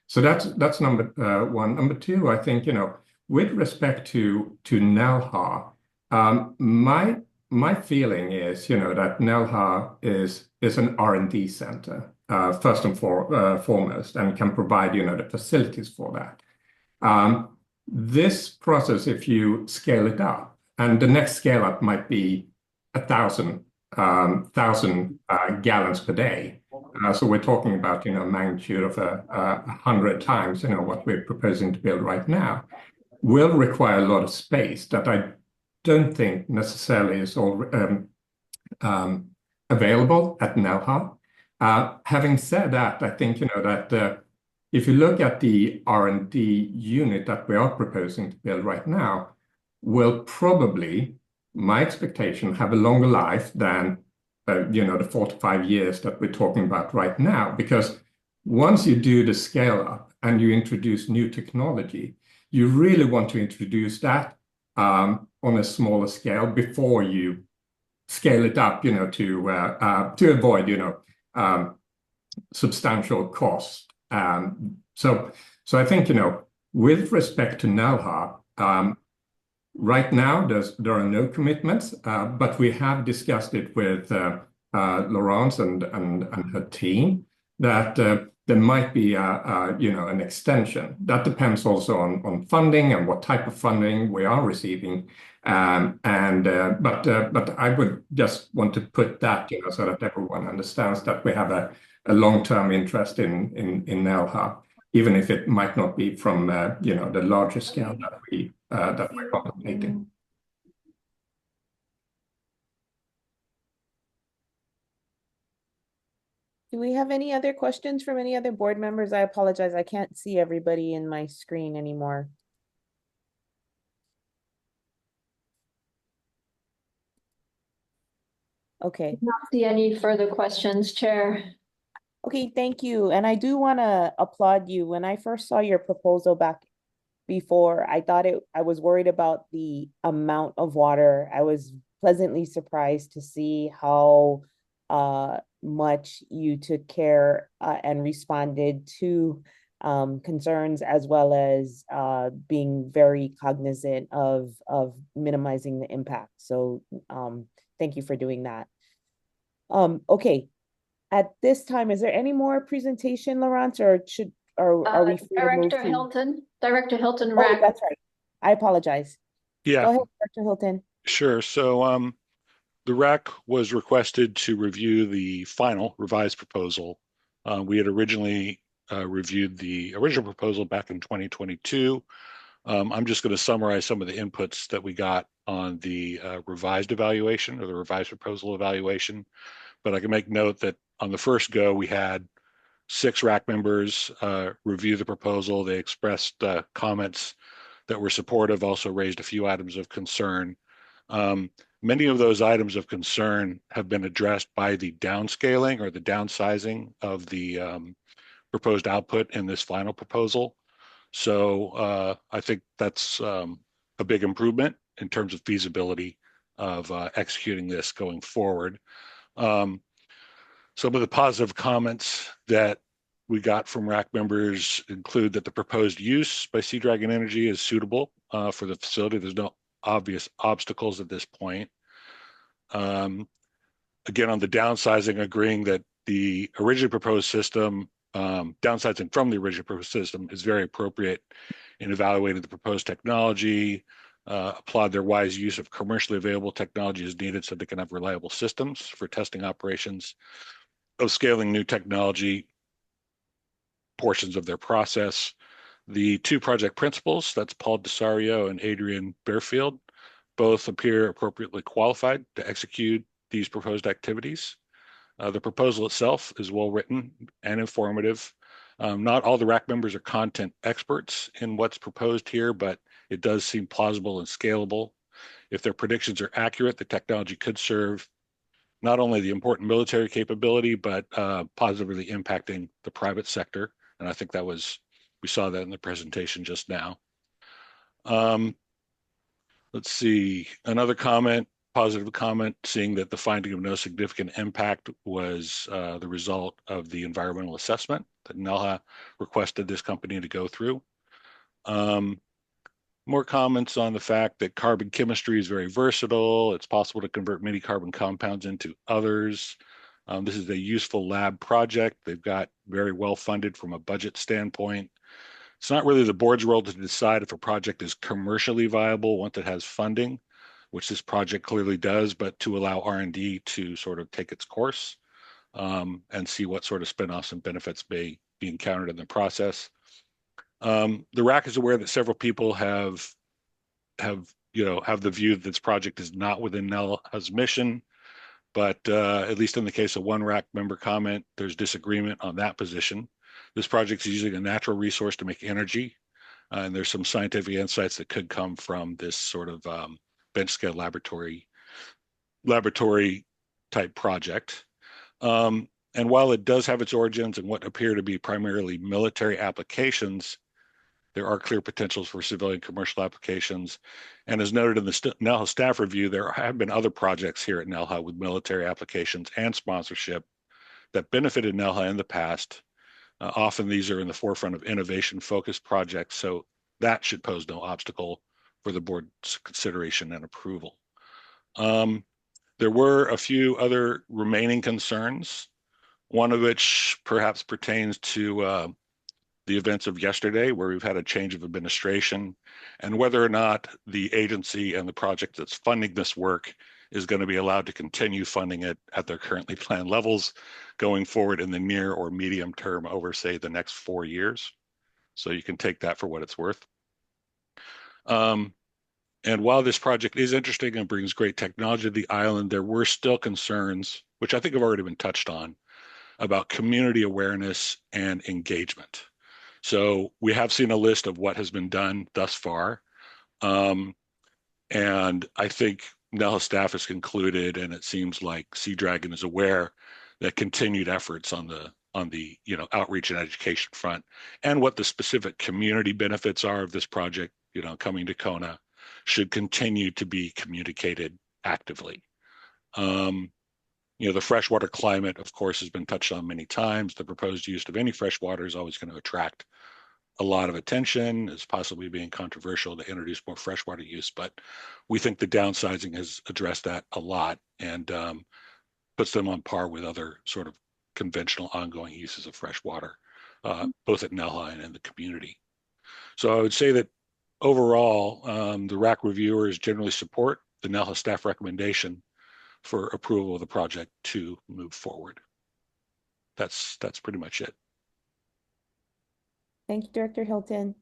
So that's number one. Number two, I think, with respect to NELHA, my feeling is, that NELHA is an R&D center. First and foremost, and can provide, the facilities for that. This process, if you scale it up, and the next scale up might be 1,000 gallons per day. So we're talking about, a magnitude of 100 times, what we're proposing to build right now, will require a lot of space that I don't think necessarily is all available at NELHA. Having said that, I think, that if you look at the R&D unit that we are proposing to build right now, will probably, my expectation, have a longer life than the 4 to 5 years that we're talking about right now. Because once you do the scale up and you introduce new technology, you really want to introduce that on a smaller scale before you scale it up, to avoid, substantial cost. So I think, with respect to NELHA, right now there are no commitments, but we have discussed it with Laurence and her team that there might be an extension. That depends also on funding and what type of funding we are receiving. But I would just want to put that, so that everyone understands that we have a long-term interest in NELHA, even if it might not be from the larger scale that we're contemplating. Do we have any other questions from any other board members? I apologize, I can't see everybody in my screen anymore. Okay. Not see any further questions, Chair. Okay, thank you. And I do want to applaud you. When I first saw your proposal back before, I was worried about the amount of water. I was pleasantly surprised to see how much you took care and responded to concerns, as well as being very cognizant of minimizing the impact. So thank you for doing that. Okay. At this time, is there any more presentation, Laurence, or are we free to move Director to... Hilton, Director Hilton. Oh, that's right. I apologize. Yeah. Go ahead, Director Hilton. Sure. So the RAC was requested to review the final revised proposal. We had originally reviewed the original proposal back in 2022. I'm just going to summarize some of the inputs that we got on the revised evaluation, or the revised proposal evaluation. But I can make note that on the first go, we had 6 RAC members review the proposal. They expressed comments that were supportive, also raised a few items of concern. Many of those items of concern have been addressed by the downscaling or the downsizing of the proposed output in this final proposal. So I think that's a big improvement in terms of feasibility of executing this going forward. Some of the positive comments that we got from RAC members include that the proposed use by Sea Dragon Energy is suitable for the facility. There's no obvious obstacles at this point. Again, on the downsizing, agreeing that the originally proposed system, downsizing from the original proposed system, is very appropriate in evaluating the proposed technology. Applaud their wise use of commercially available technology as needed so they can have reliable systems for testing operations of scaling new technology portions of their process. The 2 project principals, that's Paul Desario and Adrian Bearfield, both appear appropriately qualified to execute these proposed activities. The proposal itself is well written and informative. Not all the RAC members are content experts in what's proposed here, but it does seem plausible and scalable. If their predictions are accurate, the technology could serve not only the important military capability, but positively impacting the private sector. And I think we saw that in the presentation just now. Let's see, another comment, positive comment, seeing that the finding of no significant impact was the result of the environmental assessment that NELHA requested this company to go through. More comments on the fact that carbon chemistry is very versatile. It's possible to convert many carbon compounds into others. This is a useful lab project. They've got very well funded from a budget standpoint. It's not really the board's role to decide if a project is commercially viable once it has funding, which this project clearly does, but to allow R&D to sort of take its course and see what sort of spinoffs and benefits may be encountered in the process. The RAC is aware that several people have the view that this project is not within NELHA's mission, but at least in the case of one RAC member comment, there's disagreement on that position. This project is using a natural resource to make energy, and there's some scientific insights that could come from this sort of bench scale laboratory type project. And while it does have its origins in what appear to be primarily military applications, there are clear potentials for civilian commercial applications. And as noted in the NELHA staff review, there have been other projects here at NELHA with military applications and sponsorship that benefited NELHA in the past. Often these are in the forefront of innovation-focused projects, so that should pose no obstacle for the board's consideration and approval. There were a few other remaining concerns, one of which perhaps pertains to the events of yesterday, where we've had a change of administration, and whether or not the agency and the project that's funding this work is going to be allowed to continue funding it at their currently planned levels going forward in the near or medium term over, say, the next 4 years. So you can take that for what it's worth. And while this project is interesting and brings great technology to the island, there were still concerns, which I think have already been touched on, about community awareness and engagement. So we have seen a list of what has been done thus far. And I think NELHA staff has concluded, and it seems like Sea Dragon is aware, that continued efforts on the outreach and education front and what the specific community benefits are of this project, coming to Kona, should continue to be communicated actively. The freshwater climate, of course, has been touched on many times. The proposed use of any freshwater is always going to attract a lot of attention. It's possibly being controversial to introduce more freshwater use, but we think the downsizing has addressed that a lot and puts them on par with other sort of conventional ongoing uses of freshwater, both at NELHA and in the community. So I would say that overall, the RAC reviewers generally support the NELHA staff recommendation for approval of the project to move forward. That's pretty much it. Thank you, Director Hilton.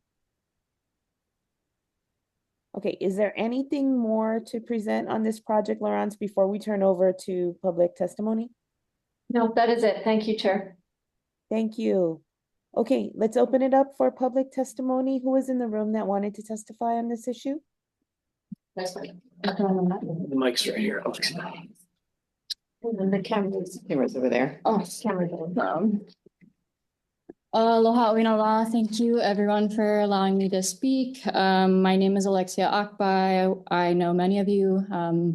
Okay, is there anything more to present on this project, Laurence, before we turn over to public testimony? No, that is it. Thank you, Chair. Thank you. Okay, let's open it up for public testimony. Who is in the room that wanted to testify on this issue? That's fine. The mic's right here. And the camera's over there. Oh, camera. Aloha Uinala. Thank you everyone for allowing me to speak. My name is Alexia Akbai. I know many of you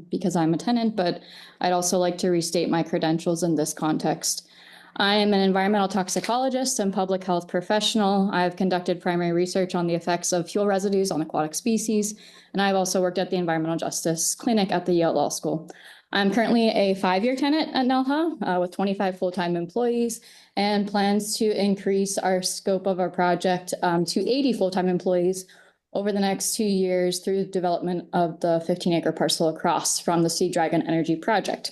because I'm a tenant, but I'd also like to restate my credentials in this context. I am an environmental toxicologist and public health professional. I've conducted primary research on the effects of fuel residues on aquatic species, and I've also worked at the Environmental Justice Clinic at the Yale Law School. I'm currently a 5-year tenant at NELHA with 25 full-time employees and plans to increase our scope of our project to 80 full-time employees over the next 2 years through the development of the 15-acre parcel across from the Sea Dragon Energy Project.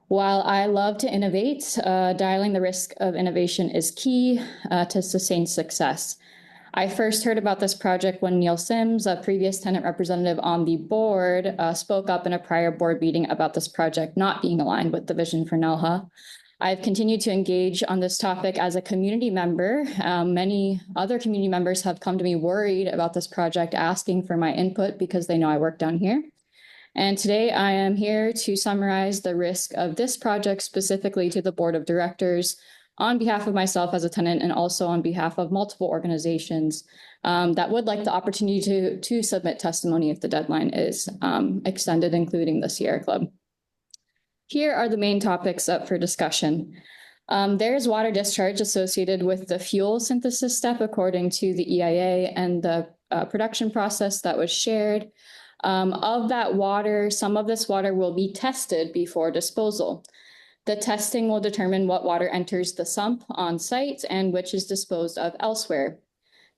While I love to innovate, dialing the risk of innovation is key to sustained success. I first heard about this project when Neil Sims, a previous tenant representative on the board, spoke up in a prior board meeting about this project not being aligned with the vision for NELHA. I've continued to engage on this topic as a community member. Many other community members have come to me worried about this project, asking for my input because they know I work down here. And today I am here to summarize the risk of this project specifically to the board of directors on behalf of myself as a tenant and also on behalf of multiple organizations that would like the opportunity to submit testimony if the deadline is extended, including the Sierra Club. Here are the main topics up for discussion. There is water discharge associated with the fuel synthesis step according to the EIA and the production process that was shared. Of that water, some of this water will be tested before disposal. The testing will determine what water enters the sump on site and which is disposed of elsewhere.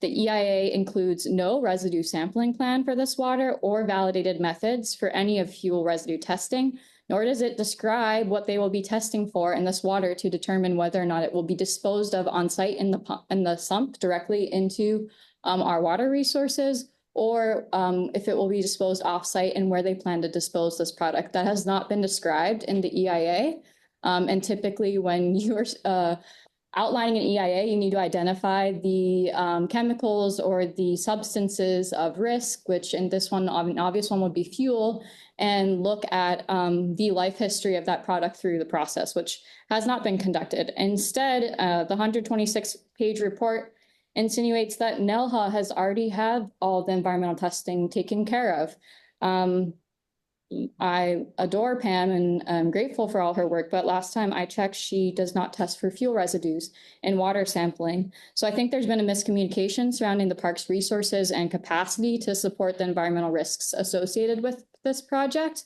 The EIA includes no residue sampling plan for this water or validated methods for any of fuel residue testing, nor does it describe what they will be testing for in this water to determine whether or not it will be disposed of on site in the sump directly into our water resources, or if it will be disposed off-site and where they plan to dispose this product. That has not been described in the EIA. And typically when you're outlining an EIA, you need to identify the chemicals or the substances of risk, which in this one, an obvious one would be fuel, and look at the life history of that product through the process, which has not been conducted. Instead, the 126-page report insinuates that NELHA has already had all the environmental testing taken care of. I adore Pam and I'm grateful for all her work, but last time I checked, she does not test for fuel residues in water sampling. So I think there's been a miscommunication surrounding the park's resources and capacity to support the environmental risks associated with this project.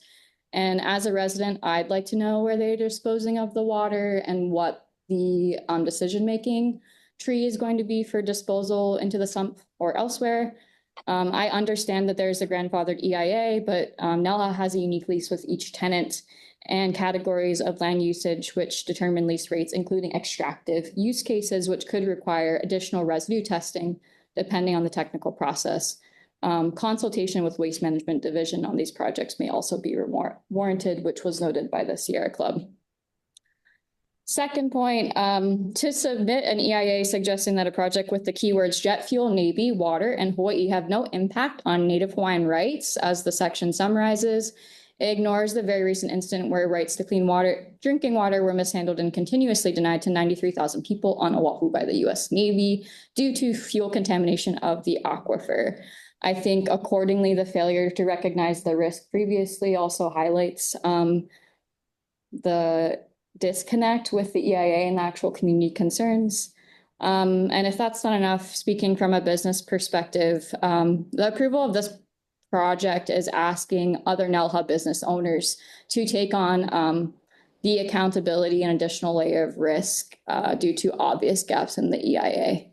And as a resident, I'd like to know where they're disposing of the water and what the decision-making tree is going to be for disposal into the sump or elsewhere. I understand that there's a grandfathered EIA, but NELHA has a unique lease with each tenant and categories of land usage which determine lease rates, including extractive use cases, which could require additional residue testing depending on the technical process. Consultation with Waste Management Division on these projects may also be warranted, which was noted by the Sierra Club. Second point, to submit an EIA suggesting that a project with the keywords jet fuel, Navy, water, and Hawaii have no impact on Native Hawaiian rights, as the section summarizes, ignores the very recent incident where rights to clean water, drinking water were mishandled and continuously denied to 93,000 people on Oahu by the US Navy due to fuel contamination of the aquifer. I think accordingly, the failure to recognize the risk previously also highlights the disconnect with the EIA and the actual community concerns. And if that's not enough, speaking from a business perspective, the approval of this project is asking other NELHA business owners to take on the accountability and additional layer of risk due to obvious gaps in the EIA.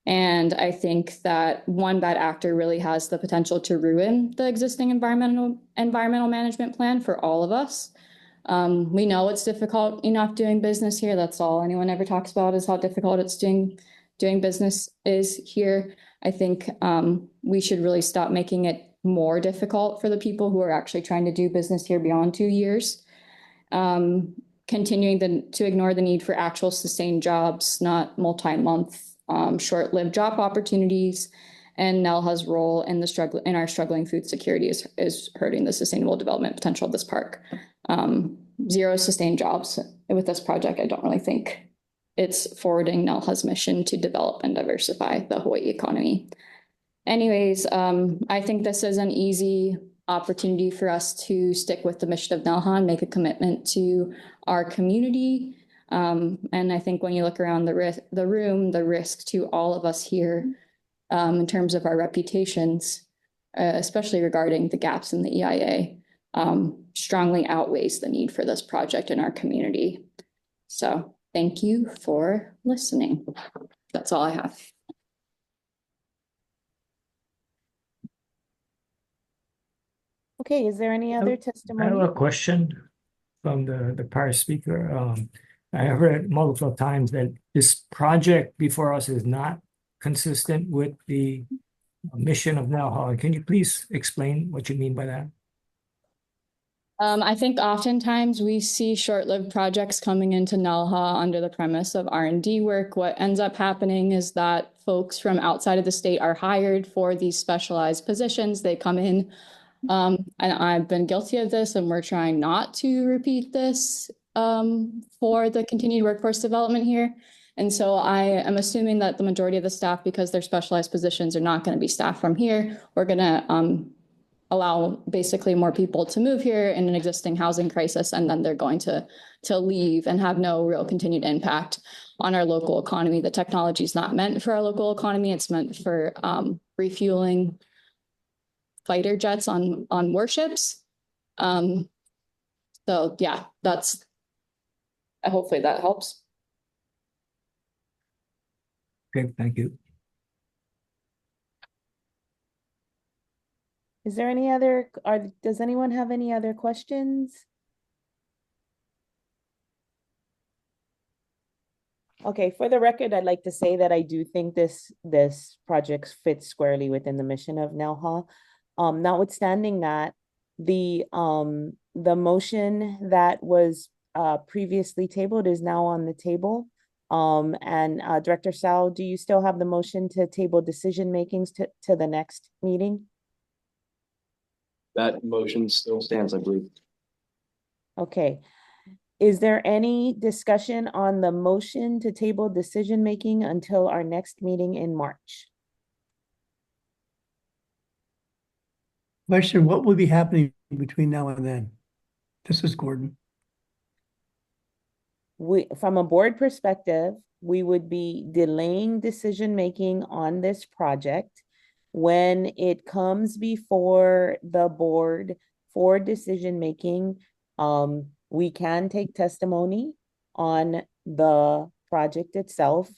And I think that one bad actor really has the potential to ruin the existing environmental management plan for all of us. We know it's difficult enough doing business here. That's all anyone ever talks about is how difficult it's doing business is here. I think we should really stop making it more difficult for the people who are actually trying to do business here beyond 2 years. Continuing to ignore the need for actual sustained jobs, not multi-month short-lived job opportunities, and NELHA's role in our struggling food security is hurting the sustainable development potential of this park. Zero sustained jobs with this project. I don't really think it's forwarding NELHA's mission to develop and diversify the Hawaii economy. Anyways, I think this is an easy opportunity for us to stick with the mission of NELHA and make a commitment to our community. And I think when you look around the room, the risk to all of us here in terms of our reputations, especially regarding the gaps in the EIA, strongly outweighs the need for this project in our community. So thank you for listening. That's all I have. Okay, is there any other I testimony? have a question from the prior speaker. I have heard multiple times that this project before us is not consistent with the mission of NELHA. Can you please explain what you mean by that? I think oftentimes we see short-lived projects coming into NELHA under the premise of R&D work. What ends up happening is that folks from outside of the state are hired for these specialized positions. They come in, and I've been guilty of this, and we're trying not to repeat this for the continued workforce development here. And so I am assuming that the majority of the staff, because they're specialized positions, are not going to be staff from here. We're going to allow basically more people to move here in an existing housing crisis, and then they're going to leave and have no real continued impact on our local economy. The technology is not meant for our local economy. It's meant for refueling fighter jets on warships. So yeah, hopefully that helps. Okay, thank you. Is there any does anyone have any other questions? Okay, for the record, I'd like to say that I do think this project fits squarely within the mission of NELHA. Notwithstanding that, the motion that was previously tabled is now on the table. And Director Sal, do you still have the motion to table decision makings to the next meeting? That motion still stands, I believe. Okay. Is there any discussion on the motion to table decision making until our next meeting in March? Question, what will be happening between now and then? This is Gordon. From a board perspective, we would be delaying decision making on this project. When it comes before the board for decision making, we can take testimony on the project itself.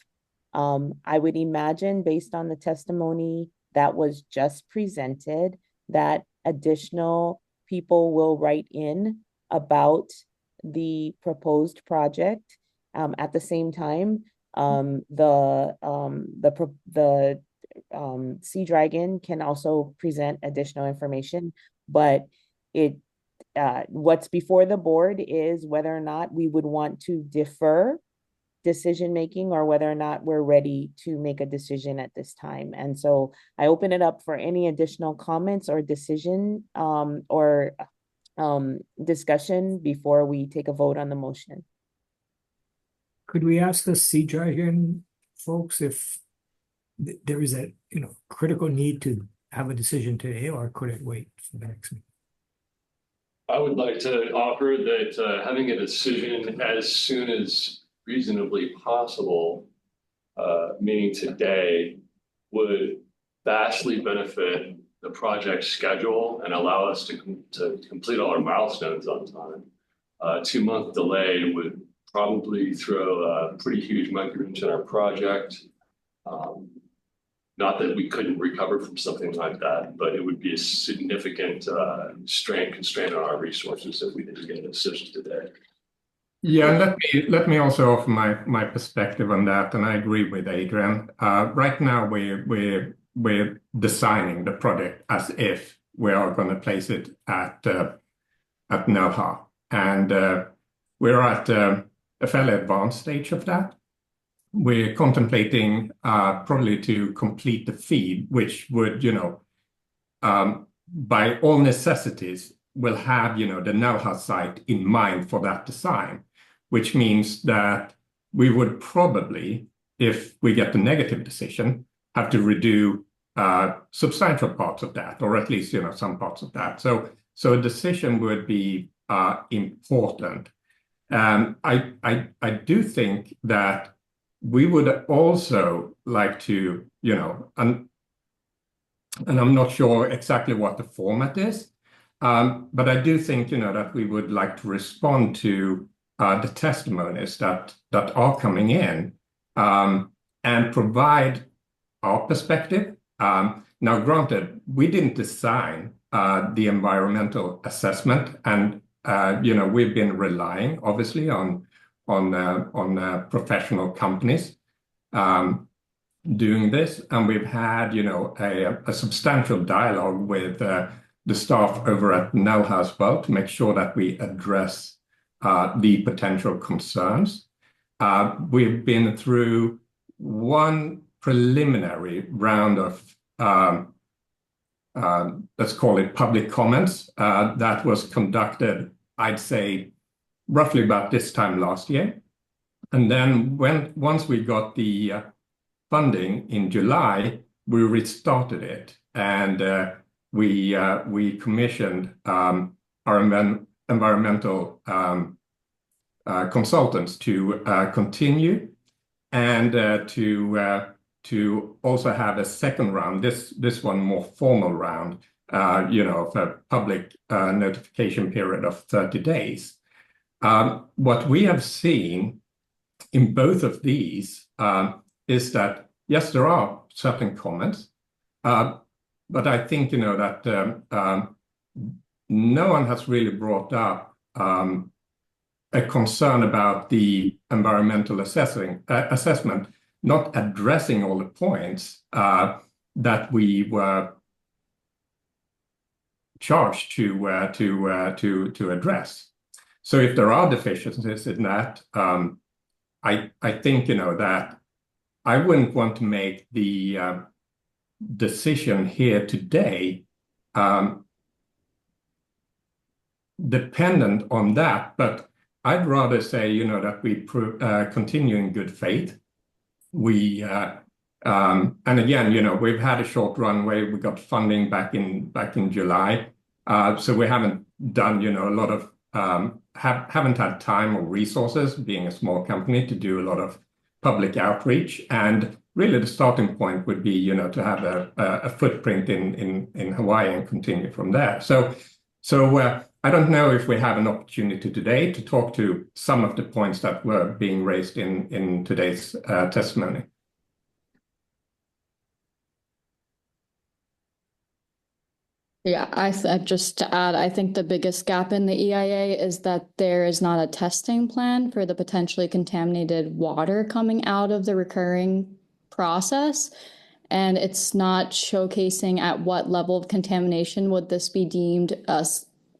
I would imagine, based on the testimony that was just presented, that additional people will write in about the proposed project. At the same time, the Sea Dragon can also present additional information, but what's before the board is whether or not we would want to defer decision making or whether or not we're ready to make a decision at this time. And so I open it up for any additional comments or decision or discussion before we take a vote on the motion. Could we ask the Sea Dragon folks if there is a critical need to have a decision today, or could it wait for the next meeting? I would like to offer that having a decision as soon as reasonably possible, meaning today, would vastly benefit the project schedule and allow us to complete all our milestones on time. 2-month delay would probably throw a pretty huge monkey wrench in our project. Not that we couldn't recover from something like that, but it would be a significant constraint on our resources if we didn't get a decision today. Yeah, let me also offer my perspective on that, and I agree with Adrian. Right now, we're designing the project as if we are going to place it at NELHA, and we're at a fairly advanced stage of that. We're contemplating probably to complete the feed, which would, by all necessities, will have, the NELHA site in mind for that design, which means that we would probably, if we get the negative decision, have to redo substantial parts of that, or at least, some parts of that. So a decision would be important. I do think that we would also like to, and I'm not sure exactly what the format is, but I do think, that we would like to respond to the testimonies that are coming in and provide our perspective. Now, granted, we didn't design the environmental assessment, and we've been relying, obviously, on professional companies doing this, and we've had a substantial dialogue with the staff over at NELHA as well to make sure that we address the potential concerns. We've been through one preliminary round of let's call it public comments that was conducted, I'd say, roughly about this time last year. And then once we got the funding in July, we restarted it, and we commissioned our environmental consultants to continue and to also have a second round, this one more formal round, of a public notification period of 30 days. What we have seen in both of these is that, yes, there are certain comments, but I think, that no one has really brought up a concern about the environmental assessment not addressing all the points that we were charged to address. So if there are deficiencies in that, I think, that I wouldn't want to make the decision here today dependent on that, but I'd rather say, that we continue in good faith. We and again, we've had a short runway. We got funding back in July, so we haven't done, a lot of haven't had time or resources, being a small company, to do a lot of public outreach. And really, the starting point would be, to have a footprint in Hawaii and continue from there. So I don't know if we have an opportunity today to talk to some of the points that were being raised in today's testimony. Yeah, just to add, I think the biggest gap in the EIA is that there is not a testing plan for the potentially contaminated water coming out of the recurring process. And it's not showcasing at what level of contamination would this be deemed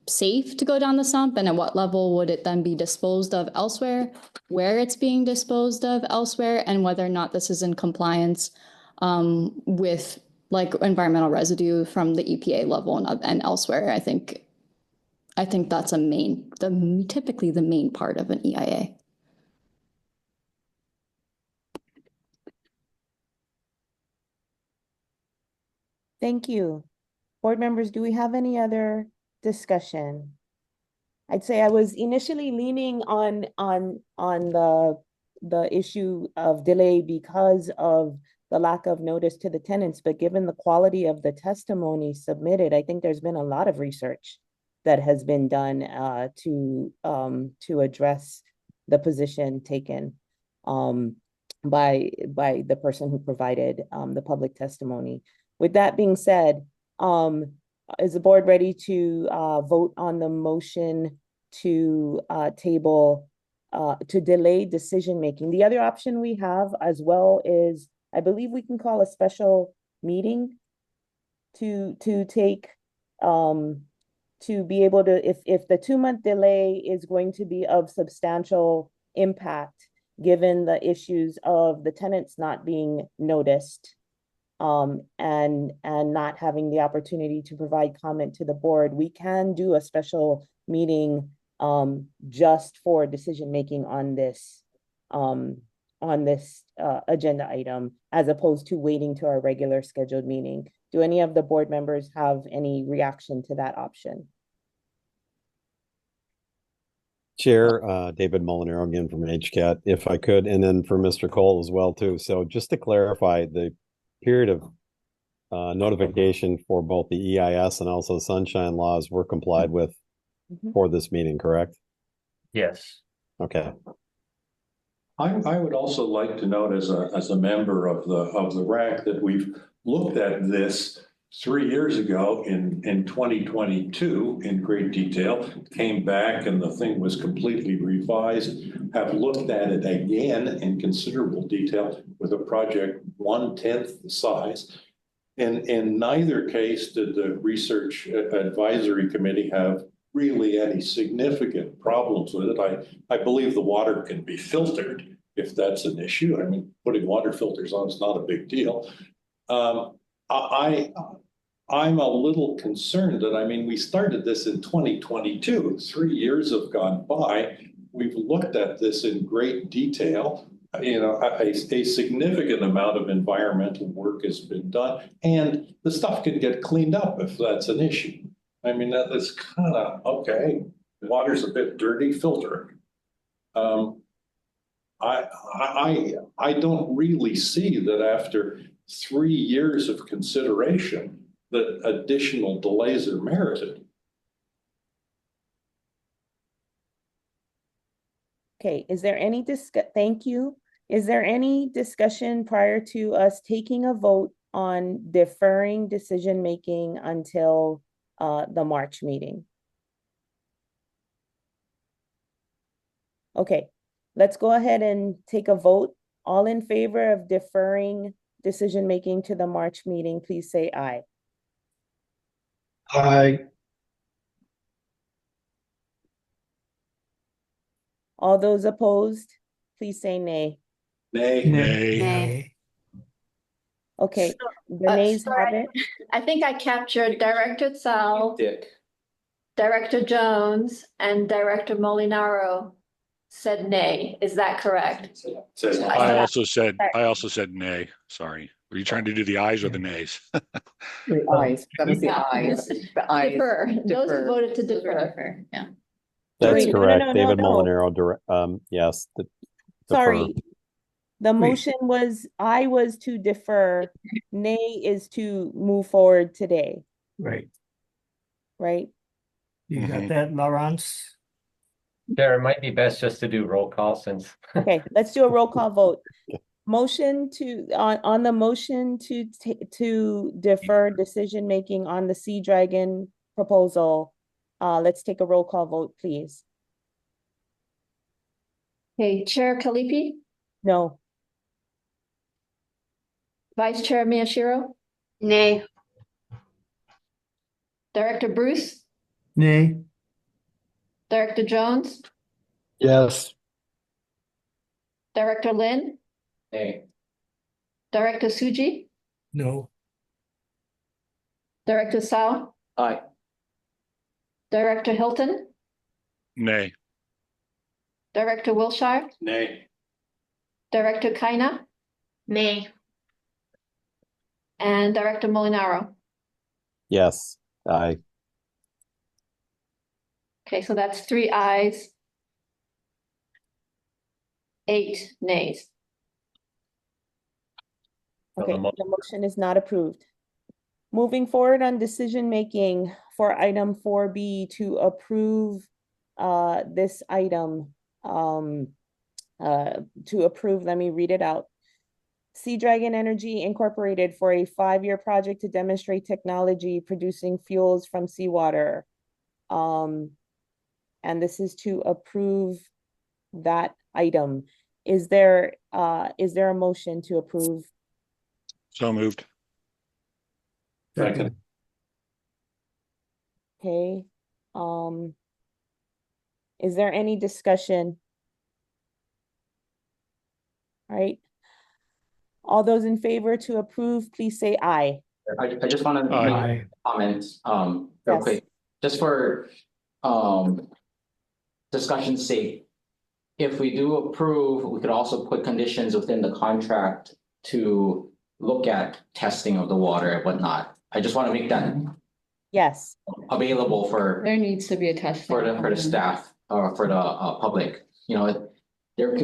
safe to go down the sump, and at what level would it then be disposed of elsewhere, where it's being disposed of elsewhere, and whether or not this is in compliance with like environmental residue from the EPA level and elsewhere. I think that's typically the main part of an EIA. Thank you. Board members, do we have any other discussion? I'd say I was initially leaning on the issue of delay because of the lack of notice to the tenants, but given the quality of the testimony submitted, I think there's been a lot of research that has been done to address the position taken by the person who provided the public testimony. With that being said, is the board ready to vote on the motion to table, to delay decision-making? The other option we have as well is, I believe we can call a special meeting to take, to be able to, if the 2-month delay is going to be of substantial impact, given the issues of the tenants not being noticed, and not having the opportunity to provide comment to the board, we can do a special meeting just for decision making on this agenda item, as opposed to waiting to our regular scheduled meeting. Do any of the board members have any reaction to that option? Chair, David Molinaro again from HCAT, if I could, and then for Mr. Cole as well too. So just to clarify, the period of notification for both the EIS and also sunshine laws were complied with for this meeting, correct? Yes. Okay. I would also like to note as a member of the RAC that we've looked at this 3 years ago in 2022 in great detail, came back and the thing was completely revised, have looked at it again in considerable detail with a project 1/10 the size. And in neither case did the research advisory committee have really any significant problems with it. I believe the water can be filtered if that's an issue. I mean, putting water filters on is not a big deal. I'm a little concerned that, I mean, we started this in 2022. 3 years have gone by. We've looked at this in great detail. You know, a significant amount of environmental work has been done, and the stuff can get cleaned up if that's an issue. I mean, that's kind of, okay, the water's a bit dirty, filter it. I don't really see that after 3 years of consideration that additional delays are merited. Okay, is there any thank you. Is there any discussion prior to us taking a vote on deferring decision-making until the March meeting? Okay, let's go ahead and take a vote. All in favor of deferring decision-making to the March meeting, please say aye. Aye. All those opposed, please say nay. Nay. Okay, the nays have sorry, it. I think I captured Director Tsao, Dick. Director Jones, and Director Molinaro said nay. Is that correct? Says I also said nay. Sorry. Were you trying to do the ayes or the nays? The ayes, that was the ayes. The ayes. Defer. Those who Defer. voted to defer. Yeah. That's Wait, no, correct. no, David no. Molinaro, yes. Sorry, the Wait. motion was, I was to defer, nay is to move forward today, Right. right? You got that, Lawrence? Chair, it might be best just to do roll call since. Okay, let's do a roll call vote. Motion to, on the motion to defer decision-making on the Sea Dragon proposal, let's take a roll call vote, please. Okay, Chair Kalipi, No. Vice Chair Miyashiro, Nay. Director Bruce, Nay. Director Jones, Yes. Director Lin, Nay. Director Suji, No. Director Tsao, Aye. Director Hilton, Nay. Director Wilshire, Nay. Director Kaina, Nay. and Director Molinaro. Yes, aye. Okay, so that's 3 ayes, 8 nays. Okay, the motion is not approved. Moving forward on decision-making for item 4B to approve this item, to approve, let me read it out. Sea Dragon Energy Incorporated for a 5-year project to demonstrate technology producing fuels from seawater. And this is to approve that item. Is there a motion to approve? So moved. Second. Okay, is there any discussion? All right. All those in favor to approve, please say aye. I just want to make a comment, real Yes. quick, just for, discussion's sake. If we do approve, we could also put conditions within the contract to look at testing of the water and whatnot. I just want to make that Yes. available for There needs to be a test. for the staff or for the public. You know,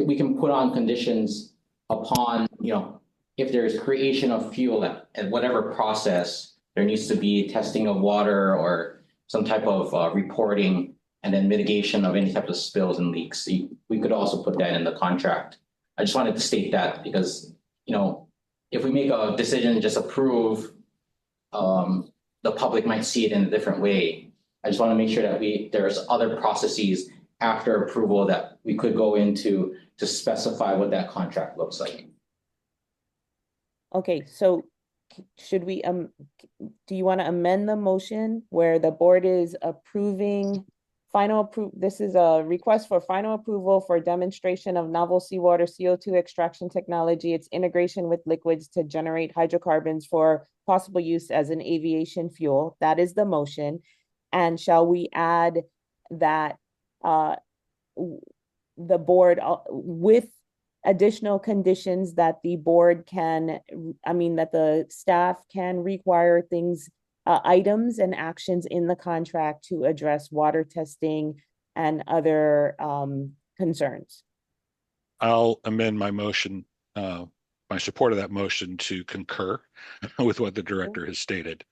we can put on conditions upon, you know, if there's creation of fuel at whatever process, there needs to be testing of water or some type of reporting and then mitigation of any type of spills and leaks. We could also put that in the contract. I just wanted to state that because, you know, if we make a decision, just approve, the public might see it in a different way. I just want to make sure that there's other processes after approval that we could go into to specify what that contract looks like. Okay, so should we, do you want to amend the motion where the board is approving this is a request for final approval for demonstration of novel seawater CO2 extraction technology, its integration with liquids to generate hydrocarbons for possible use as an aviation fuel. That is the motion. And shall we add that the board with additional conditions that the board can, that the staff can require things, items and actions in the contract to address water testing and other concerns? I'll amend my motion, my support of that motion to concur with what the director has stated,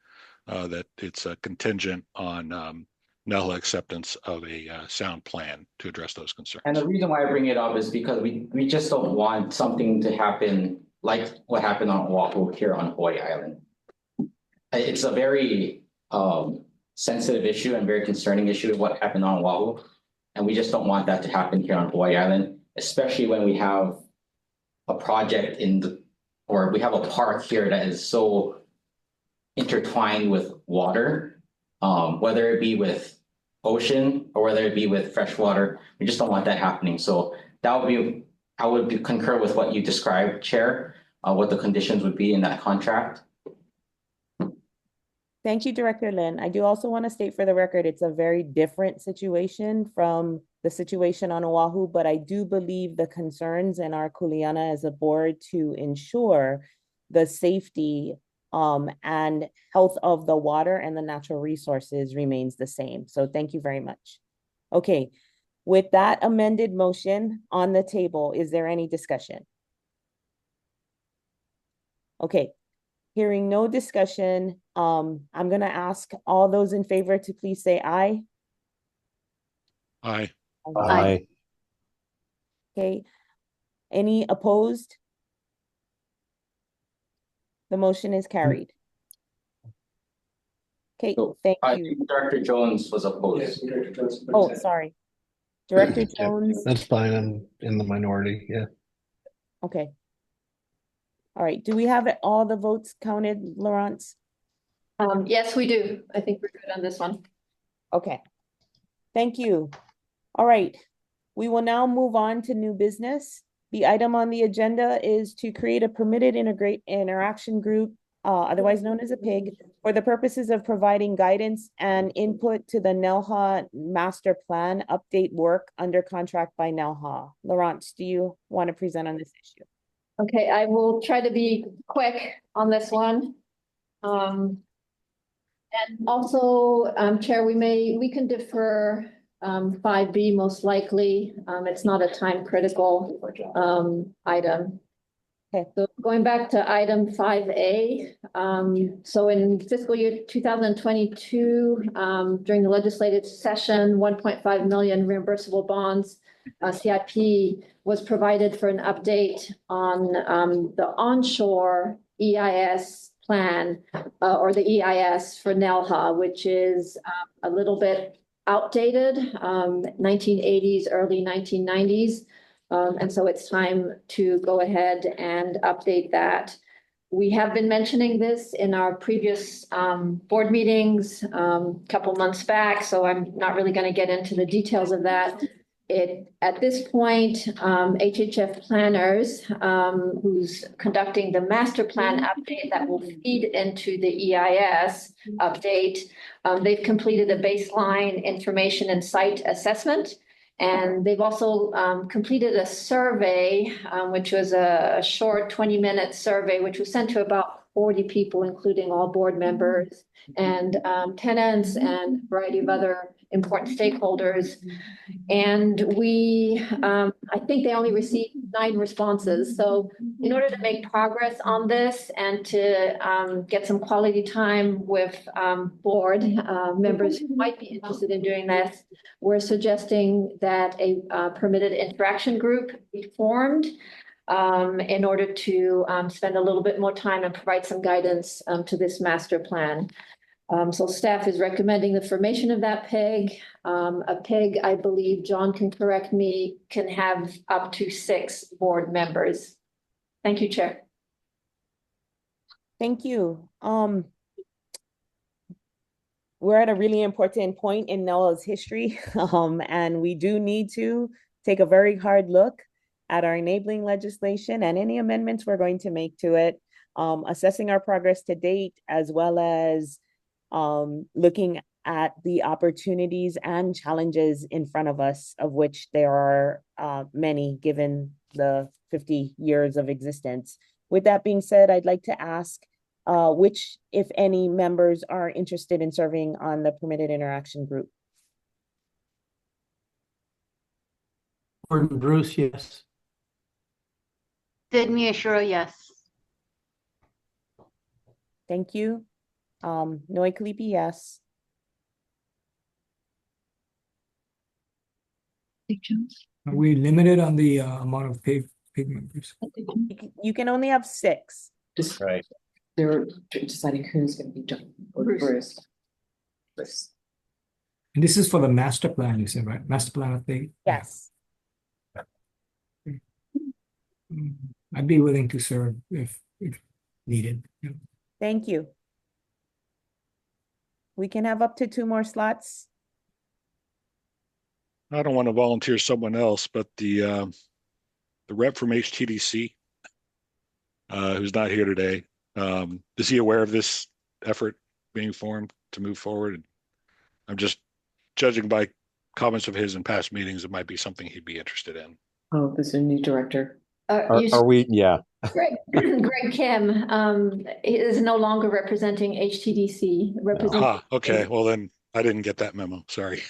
that it's a contingent on NELHA acceptance of a sound plan to address those concerns. And the reason why I bring it up is because we just don't want something to happen like what happened on Oahu here on Hawaii Island. It's a very sensitive issue and very concerning issue of what happened on Oahu. And we just don't want that to happen here on Hawaii Island, especially when we have a project or we have a park here that is so intertwined with water, whether it be with ocean or whether it be with fresh water. We just don't want that happening. So I would concur with what you described, Chair, what the conditions would be in that contract. Thank you, Director Lin. I do also want to state for the record, it's a very different situation from the situation on Oahu, but I do believe the concerns in our kuleana as a board to ensure the safety and health of the water and the natural resources remains the same. So thank you very much. Okay, with that amended motion on the table, is there any discussion? Okay. Hearing no discussion, I'm going to ask all those in favor to please say aye. Aye. Aye. Okay. Any opposed? The motion is carried. Okay, thank you. Director Jones was opposed. Yes, Director Jones. Oh, sorry. Director Jones. That's fine. I'm in the minority. Yeah. Okay. All right. Do we have all the votes counted, Laurence? Yes, we do. I think we're good on this one. Okay. Thank you. All right. We will now move on to new business. The item on the agenda is to create a permitted interaction group, otherwise known as a PIG, for the purposes of providing guidance and input to the NELHA master plan update work under contract by NELHA. Laurence, do you want to present on this issue? Okay, I will try to be quick on this one. And also, Chair, we can defer 5B most likely. It's not a time critical item. Okay. So going back to item 5A, so in fiscal year 2022, during the legislative session, 1.5 million reimbursable bonds, CIP was provided for an update on the onshore EIS plan or the EIS for NELHA, which is a little bit outdated, 1980s, early 1990s. And so it's time to go ahead and update that. We have been mentioning this in our previous board meetings a couple months back, so I'm not really going to get into the details of that. At this point, HHF planners who's conducting the master plan update that will feed into the EIS update, they've completed a baseline information and site assessment. And they've also completed a survey, which was a short 20-minute survey, which was sent to about 40 people, including all board members and tenants and a variety of other important stakeholders. And I think they only received 9 responses. So in order to make progress on this and to get some quality time with board members who might be interested in doing this, we're suggesting that a permitted interaction group be formed in order to spend a little bit more time and provide some guidance to this master plan. So staff is recommending the formation of that PIG. A PIG, I believe, John can correct me, can have up to 6 board members. Thank you, Chair. Thank you. We're at a really important point in NELHA's history, and we do need to take a very hard look at our enabling legislation and any amendments we're going to make to it, assessing our progress to date, as well as looking at the opportunities and challenges in front of us, of which there are many given the 50 years of existence. With that being said, I'd like to ask which, if any, members are interested in serving on the permitted interaction group. Gordon Bruce, yes. Sydney Ashura, yes. Thank you. Noi Kalipi, yes. Are we limited on the amount of pig members. You can only have 6. Just, Right. they're deciding who's gonna be done. Bruce. And this is for the master plan, you said, right? Master plan of the. Yes. I'd be willing to serve if needed. Yeah. Thank you. We can have up to 2 more slots. I don't want to volunteer someone else, but the rep from HTDC, who's not here today, is he aware of this effort being formed to move forward? I'm just judging by comments of his in past meetings, it might be something he'd be interested in. Oh, this is a new director. Are we? Yeah. Greg Kim is no longer representing HTDC. Okay. Well, then I didn't get that memo. Sorry.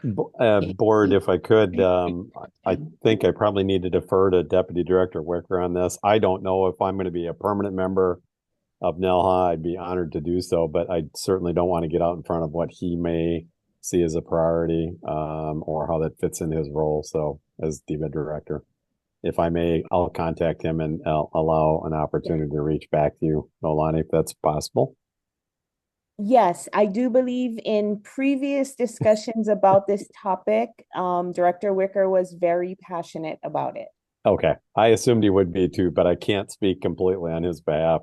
Board, if I could, I think I probably need to defer to Deputy Director Wicker on this. I don't know if I'm going to be a permanent member of NELHA. I'd be honored to do so, but I certainly don't want to get out in front of what he may see as a priority, or how that fits in his role. So as DEVA Director, if I may, I'll contact him and I'll allow an opportunity to reach back to you, Nolani, if that's possible. Yes, I do believe in previous discussions about this topic, Director Wicker was very passionate about it. Okay. I assumed he would be too, but I can't speak completely on his behalf,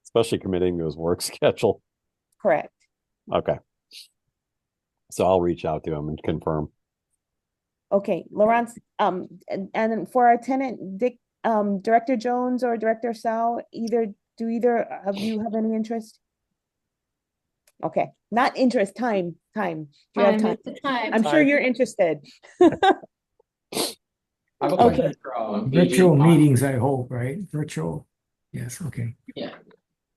especially committing to his work schedule. Correct. Okay. So I'll reach out to him and confirm. Okay, Laurence, and for our tenant, Dick, Director Jones or Director Sao, do either of you have any interest? Okay, not interest, time. Do you have time? I'm sure you're interested. I have a question for, Virtual meetings, I hope, right? Virtual. Yes, okay. Yeah.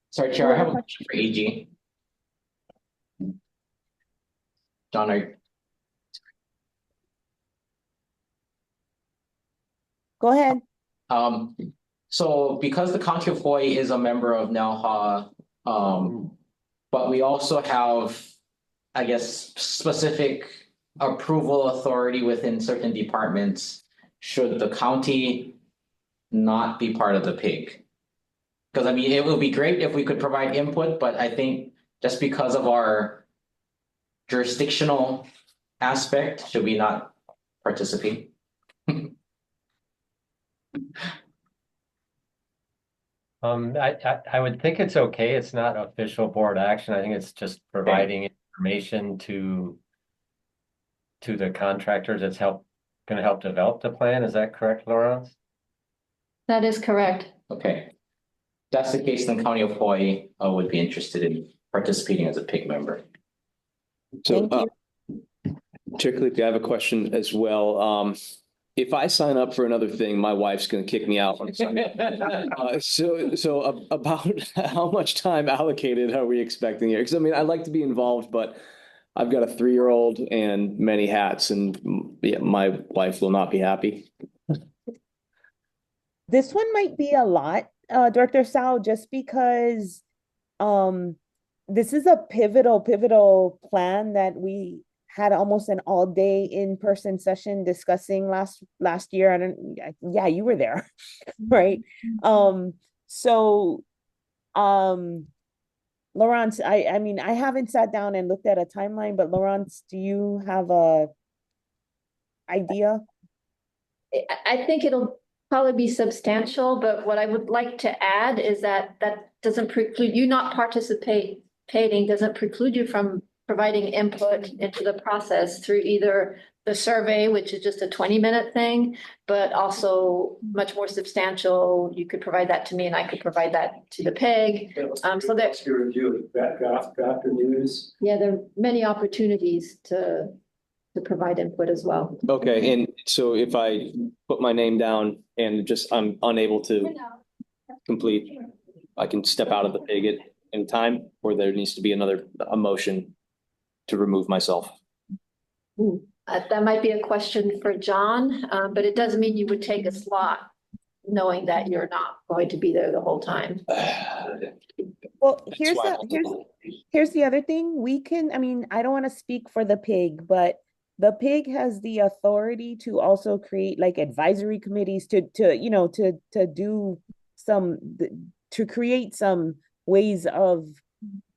Sorry, Chair, I have a question for AG. John, Go ahead. So because the County of Hawaii is a member of NELHA, but we also have, I guess, specific approval authority within certain departments, should the county not be part of the PIG? Because I mean, it would be great if we could provide input, but I think just because of our jurisdictional aspect, should we not participate? I would think it's okay. It's not official board action. I think it's just providing information to the contractors that's going to help develop the plan. Is that correct, Laurence? That is correct. Okay. If that's the case, then County of Hawaii would be interested in participating as a PIG member. So, Chair Kalipi, I have a question as well. If I sign up for another thing, my wife's going to kick me out. So about how much time allocated are we expecting here? Because I mean, I'd like to be involved, but I've got a 3-year-old and many hats, and yeah, my wife will not be happy. This one might be a lot, Director Sao, just because this is a pivotal plan that we had almost an all-day in-person session discussing last year. Yeah, you were there, right? Laurence, I mean, I haven't sat down and looked at a timeline, but Laurence, do you have a idea? I think it'll probably be substantial, but what I would like to add is that doesn't preclude you not participating, doesn't preclude you from providing input into the process through either the survey, which is just a 20-minute thing, but also much more substantial. You could provide that to me and I could provide that to the PEG. So that review draft news. Yeah, there are many opportunities to provide input as well. Okay, and so if I put my name down and just I'm unable to complete, I can step out of the PIG in time, or there needs to be a motion to remove myself. That might be a question for John, but it doesn't mean you would take a slot knowing that you're not going to be there the whole time. Well, here's the other thing. We can, I mean, I don't want to speak for the PIG, but the PIG has the authority to also create like advisory committees to do some, to create some ways of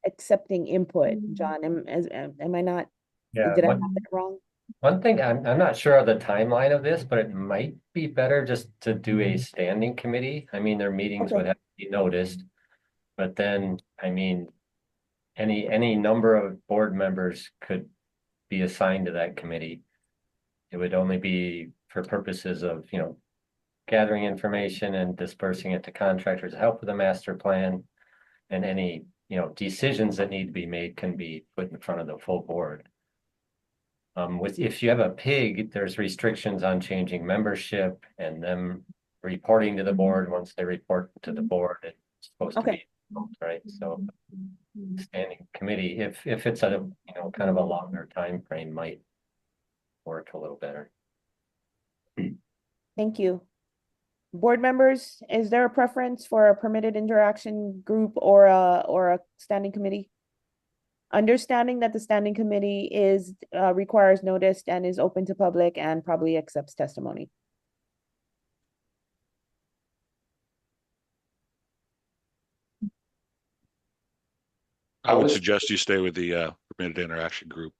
accepting input. John, am I not, Yeah, did I have it wrong? one thing, I'm not sure of the timeline of this, but it might be better just to do a standing committee. I mean, their meetings would Okay. have to be noticed. But then, I mean, any number of board members could be assigned to that committee. It would only be for purposes of, gathering information and dispersing it to contractors to help with the master plan. And any, decisions that need to be made can be put in front of the full board. If you have a PIG, there's restrictions on changing membership and them reporting to the board. Once they report to the board, it's supposed to be, right? So standing committee, if it's a, kind of a longer time frame, might work a little better. Thank you. Board members, is there a preference for a permitted interaction group or a standing committee? Understanding that the standing committee requires notice and is open to public and probably accepts testimony. I would suggest you stay with the permitted interaction group.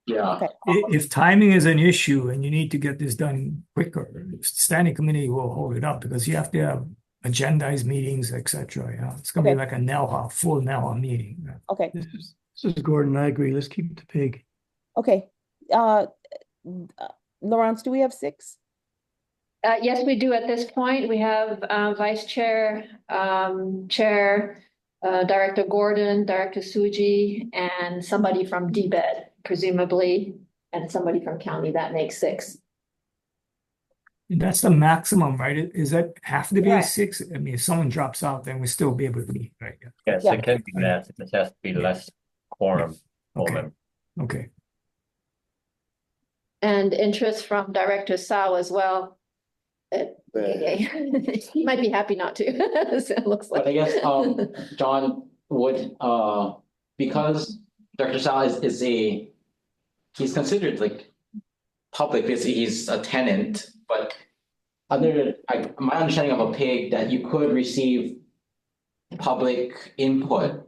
Yeah. Okay. If timing is an issue and you need to get this done quicker, standing committee will hold it up because you have to have agendized meetings, etc. It's gonna be like a NELHA, full NELHA meeting. Okay. This is Gordon. I agree. Let's keep the PIG. Okay. Laurence, do we have 6? Yes, we do at this point. We have Vice Chair, Chair, Director Gordon, Director Suji, and somebody from DBED, presumably, and somebody from county. That makes 6. That's the maximum, right? Is that have to be Yeah. 6? I mean, if someone drops out, then we still be able to meet, right? Yes, Yeah. it can be that. It just has to be less quorum. Okay. Okay. And interest from Director Sao as well. He might be happy not to. So it looks like. But I guess John would because Dr. Sal he's considered like public because he's a tenant, but under my understanding of a PIG that you could receive public input.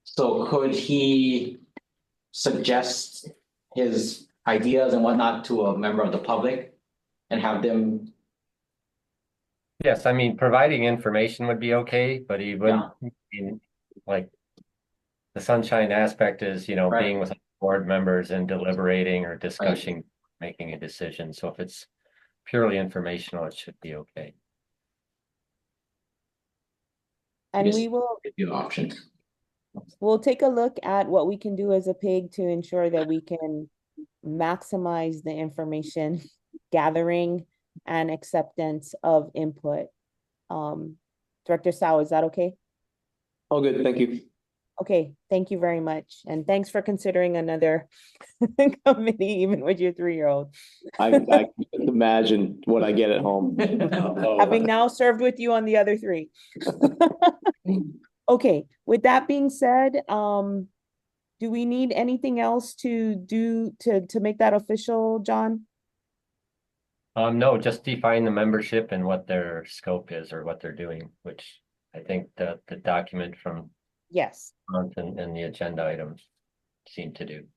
So could he suggest his ideas and whatnot to a member of the public and have them? Yes, I mean, providing information would be okay, but he wouldn't, like, the sunshine aspect is, being with board members and deliberating or discussing, making a decision. So if it's purely informational, it should be okay. And we will give you option. We'll take a look at what we can do as a PIG to ensure that we can maximize the information gathering and acceptance of input. Director Sao, is that okay? All good, thank you. Okay, thank you very much. And thanks for considering another committee, even with your 3-year-old. I can imagine what I get at home. Having now served with you on the other 3. Okay, with that being said, do we need anything else to do to make that official, John? No, just define the membership and what their scope is or what they're doing, which I think the document from Yes. and the agenda items seem to do.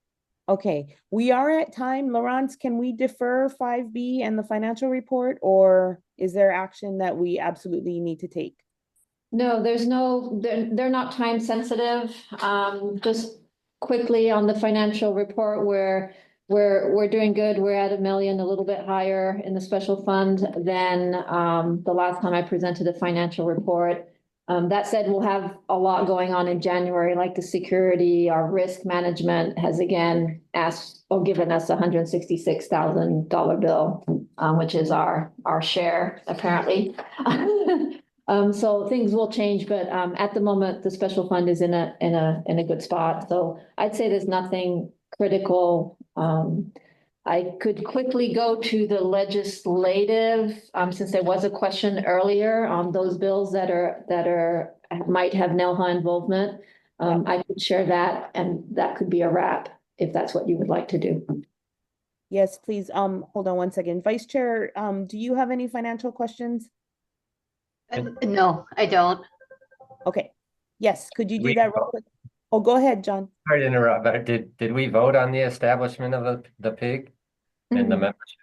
Okay, we are at time. Laurence, can we defer 5B and the financial report, or is there action that we absolutely need to take? No, they're not time sensitive. Just quickly on the financial report, we're doing good. We're at $1 million, a little bit higher in the special fund than the last time I presented a financial report. That said, we'll have a lot going on in January, like the security, our risk management has again asked or given us $166,000 bill, which is our share apparently. So things will change, but at the moment, the special fund is in a good spot. So I'd say there's nothing critical. I could quickly go to the legislative, since there was a question earlier on those bills that might have NELHA involvement. I could share that, and that could be a wrap if that's what you would like to do. Yes, please. Hold on one second. Vice Chair, do you have any financial questions? No, I don't. Okay. Yes, could you do We- that real quick? Oh, go ahead, John. Sorry to interrupt, but did we vote on the establishment of the pig and the membership?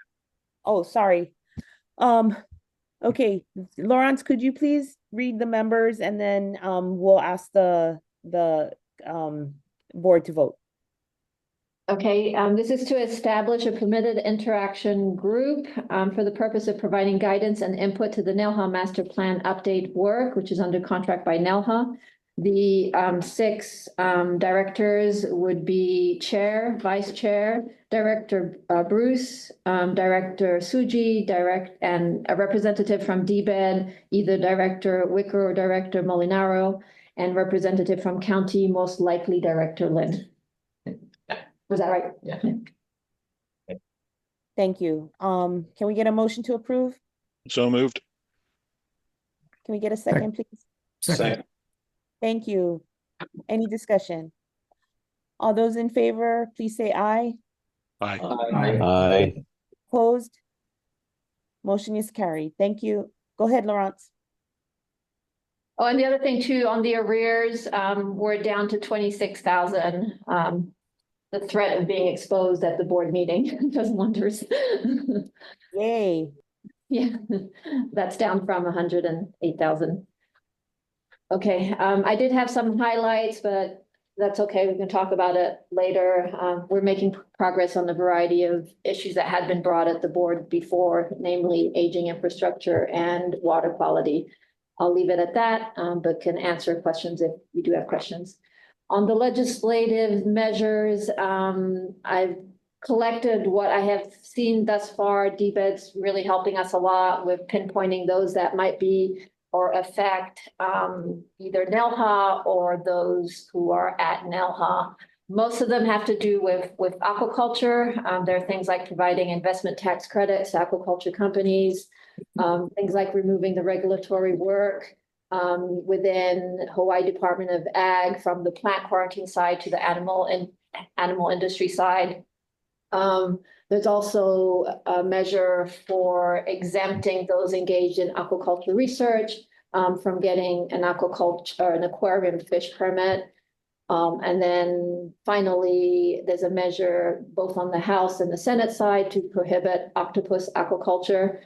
Oh, sorry. Okay, Lawrence, could you please read the members and then we'll ask the board to vote. Okay, this is to establish a permitted interaction group for the purpose of providing guidance and input to the NELHA master plan update work, which is under contract by NELHA. The 6 directors would be chair, vice chair, director Bruce, director Suji, and a representative from DBED, either director Wicker or director Molinaro, and representative from county, most likely director Lynn. Was that right? Yeah. Thank you. Can we get a motion to approve? So moved. Can we get a second, please? Second. Thank you. Any discussion? All those in favor, please say aye. Aye. Aye. Opposed? Motion is carried. Thank you. Go ahead, Lawrence. Oh, and the other thing too, on the arrears, we're down to 26,000. The threat of being exposed at the board meeting does wonders. Yay. Yeah, that's down from 108,000. Okay, I did have some highlights, but that's okay. We can talk about it later. We're making progress on the variety of issues that had been brought at the board before, namely aging infrastructure and water quality. I'll leave it at that, but can answer questions if you do have questions. On the legislative measures, I've collected what I have seen thus far. DBED's really helping us a lot with pinpointing those that might be or affect either NELHA or those who are at NELHA. Most of them have to do with aquaculture. There are things like providing investment tax credits to aquaculture companies, things like removing the regulatory work within Hawaii Department of Ag from the plant quarantine side to the animal industry side. There's also a measure for exempting those engaged in aquaculture research from getting an aquaculture or an aquarium fish permit. And then finally, there's a measure both on the House and the Senate side to prohibit octopus aquaculture.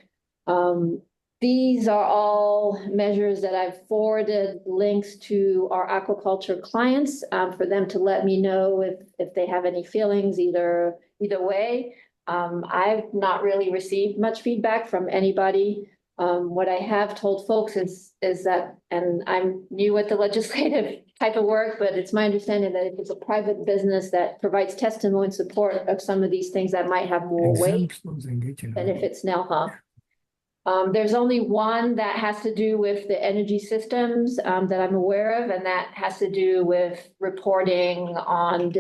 These are all measures that I've forwarded links to our aquaculture clients for them to let me know if they have any feelings either way. I've not really received much feedback from anybody. What I have told folks is that, and I'm new at the legislative type of work, but it's my understanding that if it's a private business that provides testimony in support of some of these things that might have more weight than if it's NELHA. There's only one that has to do with the energy systems that I'm aware of, and that has to do with reporting on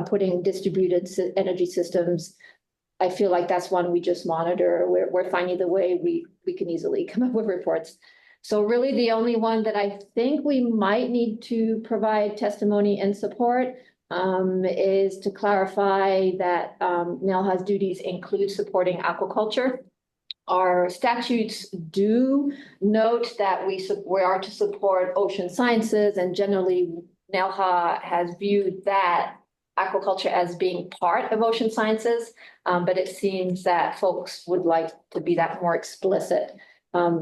putting distributed energy systems. I feel like that's one we just monitor. We're finding the way we can easily come up with reports. So really the only one that I think we might need to provide testimony and support is to clarify that NELHA's duties include supporting aquaculture. Our statutes do note that we are to support ocean sciences, and generally NELHA has viewed that aquaculture as being part of ocean sciences, but it seems that folks would like to be that more explicit.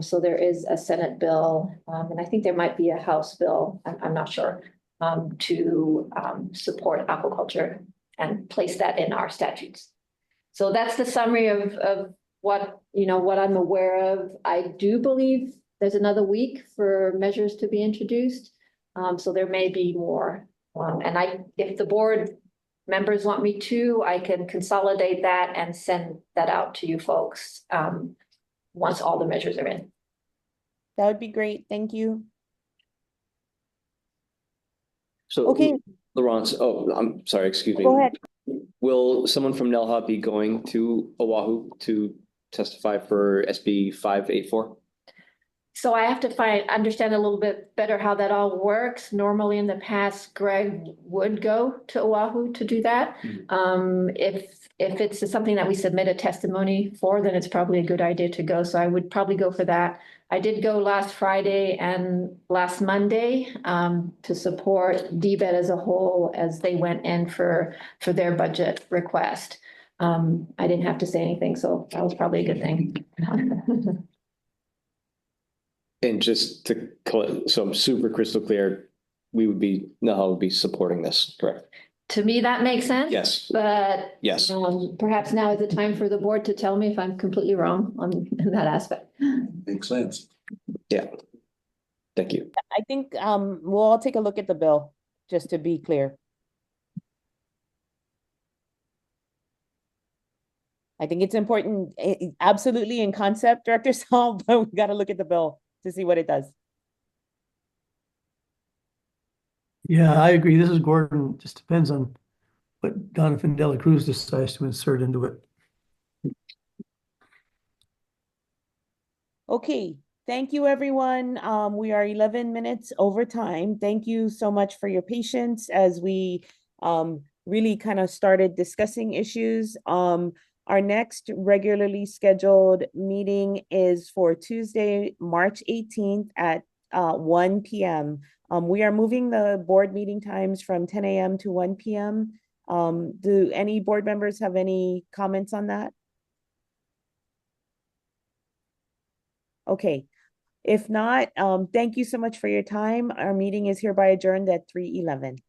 So there is a Senate bill, and I think there might be a House bill, I'm not sure, to support aquaculture and place that in our statutes. So that's the summary of what I'm aware of. I do believe there's another week for measures to be introduced. So there may be more. And if the board members want me to, I can consolidate that and send that out to you folks once all the measures are in. That would be great. Thank you. So, okay, Laurence, I'm sorry, excuse me. Go ahead. Will someone from NELHA be going to Oahu to testify for SB 584? So I have to understand a little bit better how that all works. Normally in the past, Greg would go to Oahu to do that. If it's something that we submit a testimony for, then it's probably a good idea to go. So I would probably go for that. I did go last Friday and last Monday to support DBED as a whole as they went in for their budget request. I didn't have to say anything, so that was probably a good thing. And just to, so I'm super crystal clear, NELHA would be supporting this, correct? To me, that makes sense. Yes. But Yes. Perhaps now is the time for the board to tell me if I'm completely wrong in that aspect. Makes sense. Yeah. Thank you. I think we'll all take a look at the bill, just to be clear. I think it's important, absolutely in concept, Director Saul, but we got to look at the bill to see what it does. Yeah, I agree. This is Gordon. Just depends on what Donovan Dela Cruz decides to insert into it. Okay, thank you, everyone. We are 11 minutes over time. Thank you so much for your patience as we really kind of started discussing issues. Our next regularly scheduled meeting is for Tuesday, March 18th at 1 p.m. We are moving the board meeting times from 10 a.m. to 1 p.m. Do any board members have any comments on that? Okay, if not, thank you so much for your time. Our meeting is hereby adjourned at 3:11.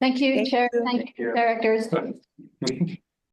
Thank you, Chair. Thank you, directors.